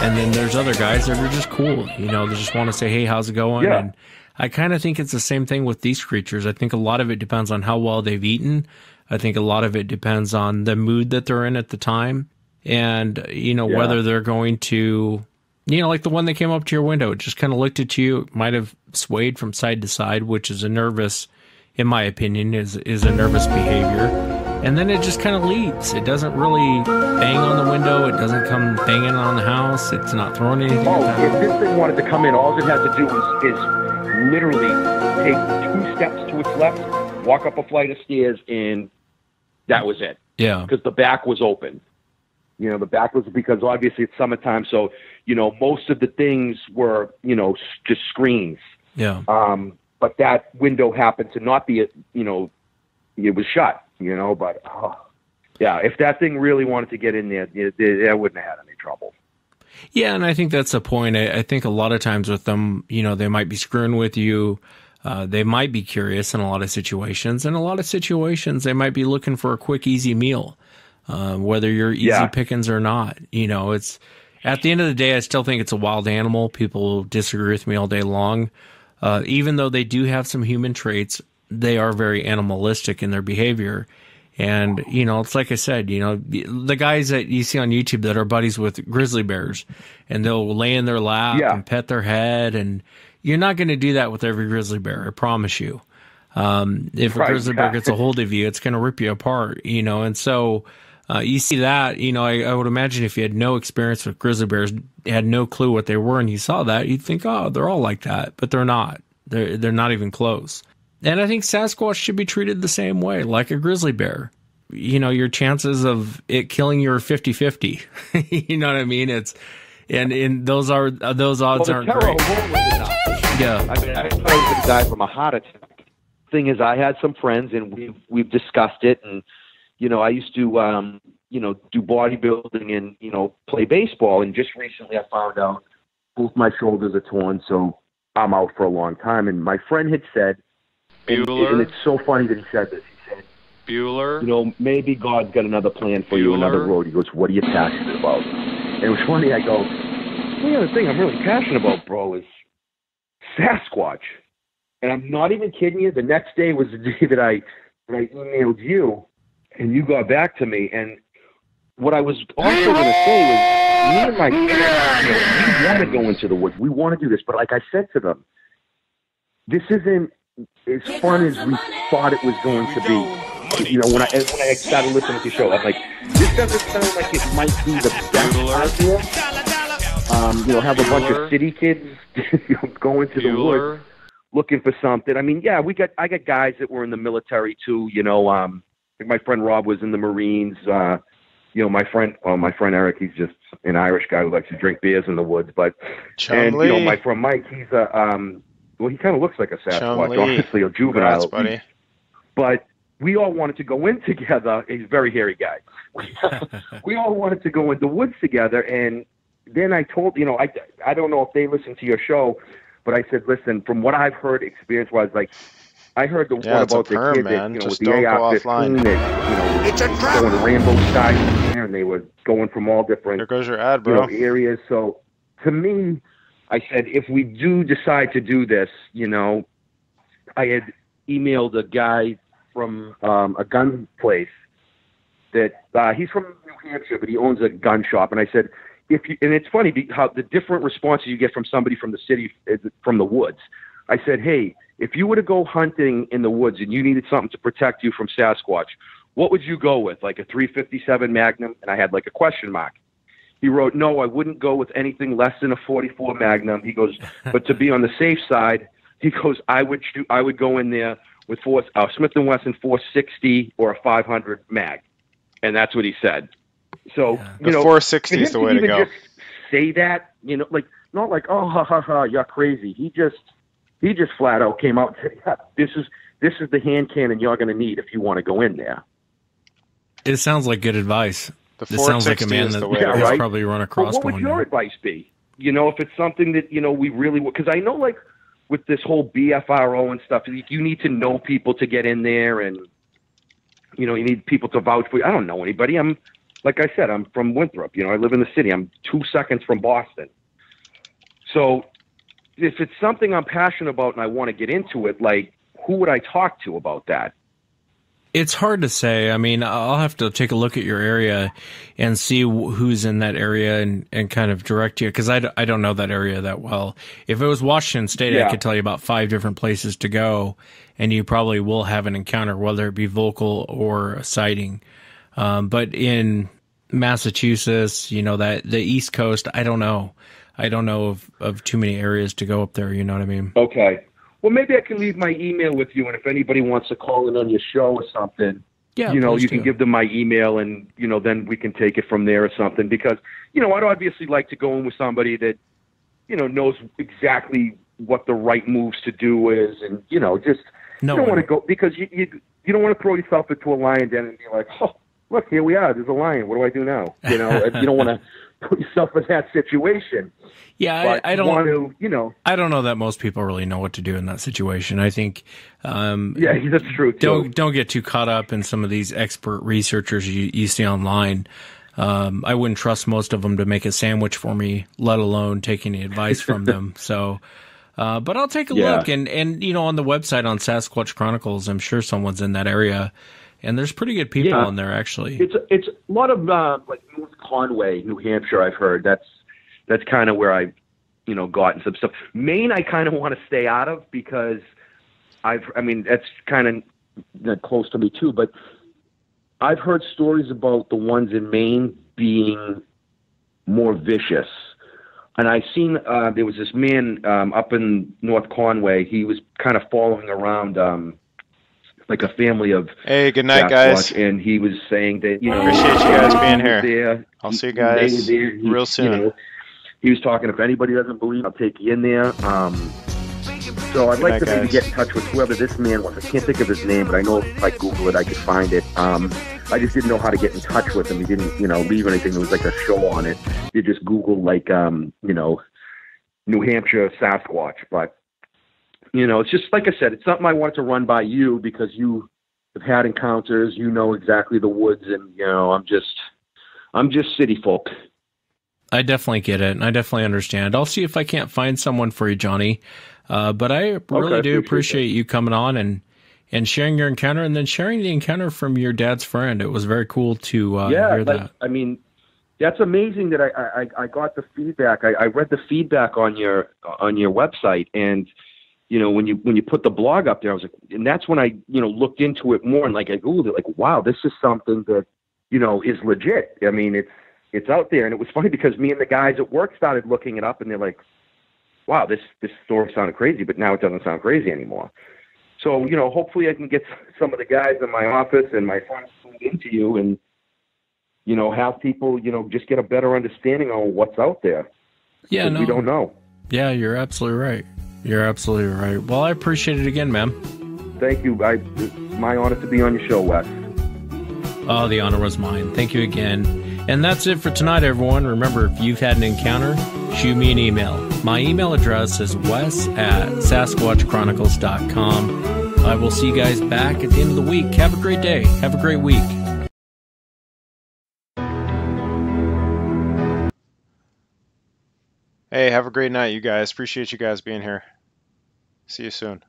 And then there's other guys that are just cool. They just want to say, hey, how's it going? Yeah. And I kind of think it's the same thing with these creatures. I think a lot of it depends on how well they've eaten. I think a lot of it depends on the mood that they're in at the time. And, whether they're going to, like the one that came up to your window, it just kind of looked at you, might have swayed from side to side, which is in my opinion, is a nervous behavior. And then it just kind of leaves. It doesn't really bang on the window. It doesn't come banging on the house. It's not throwing anything at If them. this thing wanted to come in, all it had to do is literally take 2 steps to its left, walk up a flight of stairs, and that was it. Yeah. Because the back was open. The back was because obviously it's summertime, so, most of the things were, just screens. Yeah. But that window happened to not be, it was shut, but, yeah, if that thing really wanted to get in there, it wouldn't have had any trouble. Yeah, and I think that's the point. I think a lot of times with them, they might be screwing with you. They might be curious in a lot of situations. In a lot of situations, they might be looking for a quick, easy meal, whether you're easy pickings or not. It's at the end of the day, I still think it's a wild animal. People disagree with me all day long. Even though they do have some human traits, they are very animalistic in their behavior. And, it's like I said, the guys that you see on YouTube that are buddies with grizzly bears, and they'll lay in their lap and pet their head. And you're not going to do that with every grizzly bear, I promise you. If a grizzly bear gets a hold of you, it's going to rip you apart, and so you see that, I would imagine if you had no experience with grizzly bears, had no clue what they were, and you saw that, you'd think, oh, they're all like that, but they're not. They're not even close. And I think Sasquatch should be treated the same way, like a grizzly bear. Your chances of it killing you are 50-50. You know what I mean? And those odds aren't great. Yeah. I mean, I thought I was going to die from a heart attack. Thing is, I had some friends, and we've discussed it, and I used to do bodybuilding and play baseball, and just recently I found out both my shoulders are torn, so I'm out for a long time. And my friend had said, and it's so funny that he said this. He said, Bueller, maybe God's got another plan for you, another road. He goes, what are you passionate about? And it was funny. I go, the other thing I'm really passionate about, bro, is Sasquatch. And I'm not even kidding you. The next day was the day that I emailed you, and you got back to me. And what I was also going to say was, me and my friends, we want to go into the woods. We want to do this. But like I said to them, this isn't as fun as we thought it was going to be. When I started listening to your show, I'm like, this doesn't sound like it might be the best idea. Have a bunch of city kids going to the woods looking for something. I mean, yeah, I got guys that were in the military too. Like my friend Rob was in the Marines. My friend Eric, he's just an Irish guy who likes to drink beers in the woods. But my friend Mike, he's he kind of looks like a Sasquatch, honestly, a juvenile. Congrats, buddy. But we all wanted to go in together. He's a very hairy guy. We all wanted to go in the woods together, and then I told I don't know if they listen to your show, but I said, listen, from what I've heard experience-wise, like I heard the one about the kid that with the AR-15 that going to Rambo style there, and they were going from all different there goes your ad, bro. Areas. So to me, I said, if we do decide to do this, I had emailed a guy from a gun place that he's from New Hampshire, but he owns a gun shop, and I said, and it's funny how the different responses you get from somebody from the city, from the woods. I said, hey, if you were to go hunting in the woods and you needed something to protect you from Sasquatch, what would you go with? Like a 357 Magnum? And I had like a question mark. He wrote, no, I wouldn't go with anything less than a 44 Magnum. He goes, but to be on the safe side, he goes, I would go in there with Smith & Wesson 460 or a 500 mag. And that's what he said. So, the 460 is the way to go. Just say that, like, not like, oh, ha, ha, ha, you're crazy. He He just flat out came out and said, yeah, this is the hand cannon you're going to need if you want to go in there. It sounds like good advice. The This sounds like a 460 man is that the way. has right? probably run Well, across what would one. your advice be? You know, if it's something that, you know, we really, because I know, like, with this whole BFRO and stuff, you need to know people to get in there, and, you know, you need people to vouch for you. I don't know anybody. Like I said, I'm from Winthrop. You know, I live in the city. I'm 2 seconds from Boston. So if it's something I'm passionate about and I want to get into it, like, who would I talk to about that? It's hard to say. I mean, I'll have to take a look at your area and see who's in that area and kind of direct you, because I don't know that area that well. If it was Washington State, Yeah. I could tell you about 5 different places to go, and you probably will have an encounter, whether it be vocal or a sighting. But in Massachusetts, you know, that the East Coast, I don't know. I don't know of too many areas to go up there. You know what I mean? Okay. Well, maybe I can leave my email with you, and if anybody wants to call in on your show or something, Yeah, you know, please you can do. give them my email, and, you know, then we can take it from there or something. Because, you know, I'd obviously like to go in with somebody that, you know, knows exactly what the right moves to do is, and, you know, just No you don't one- want to go because you don't want to throw yourself into a lion den and be like, oh, look, here we are. There's a lion. What do I do now? You know, and you don't want to put yourself in that situation. Yeah, But I you don't want to, you know. I don't know that most people really know what to do in that situation. I think, Yeah, that's true too. Don't get too caught up in some of these expert researchers you see online. I wouldn't trust most of them to make a sandwich for me, let alone take any advice from them. So, but I'll take a Yeah. look, and you know, on the website on Sasquatch Chronicles, I'm sure someone's in that area, and there's pretty good people Yeah. in there actually. It's a lot of like North Conway, New Hampshire. I've heard that's kind of where I, you know, gotten some stuff. Maine, I kind of want to stay out of because I mean, that's kind of close to me too. But I've heard stories about the ones in Maine being more vicious. And I seen there was this man up in North Conway. He was kind of following around like a family of Hey, good night, Sasquatch, guys. and he was saying that, you know, Appreciate you guys being he was here. there. I'll see you They were guys there. He- real soon. You know, he was talking, if anybody doesn't believe, I'll take you in there. So I'd Good like night, to maybe guys. get in touch with whoever this man was. I can't think of his name, but I know if I Google it, I could find it. I just didn't know how to get in touch with him. He didn't, you know, leave anything. There was like a show on it. You just Google like, you know, New Hampshire Sasquatch. But, you know, it's just, like I said, it's something I wanted to run by you because you have had encounters. You know exactly the woods, and, you know, I'm just city folk. I definitely get it, and I definitely understand. I'll see if I can't find someone for you, Johnny. But I really do appreciate you coming on and sharing your encounter, and then sharing the encounter from your dad's friend. It was very cool to hear like, that. I mean, that's amazing that I got the feedback. I read the feedback on your website, and, you know, when you put the blog up there, I was like, and that's when I, you know, looked into it more, and like I Googled it, like, wow, this is something that, you know, is legit. I mean, it's out there. And it was funny because me and the guys at work started looking it up, and they're like, wow, this story sounded crazy, but now it doesn't sound crazy anymore. So, you know, hopefully I can get some of the guys in my office and my friends tuned into you, and, you know, have people, you know, just get a better understanding on what's out there. Yeah, 'Cause no. we don't know. Yeah, you're absolutely right. You're absolutely right. Well, I appreciate it again, man. Thank you. It's my honor to be on your show, Wes. Oh, the honor was mine. Thank you again. And that's it for tonight, everyone. Remember, if you've had an encounter, shoot me an email. My email address is wes@sasquatchchronicles.com. I will see you guys back at the end of the week. Have a great day. Have a great week. Hey, have a great night, you guys. Appreciate you guys being here. See you soon.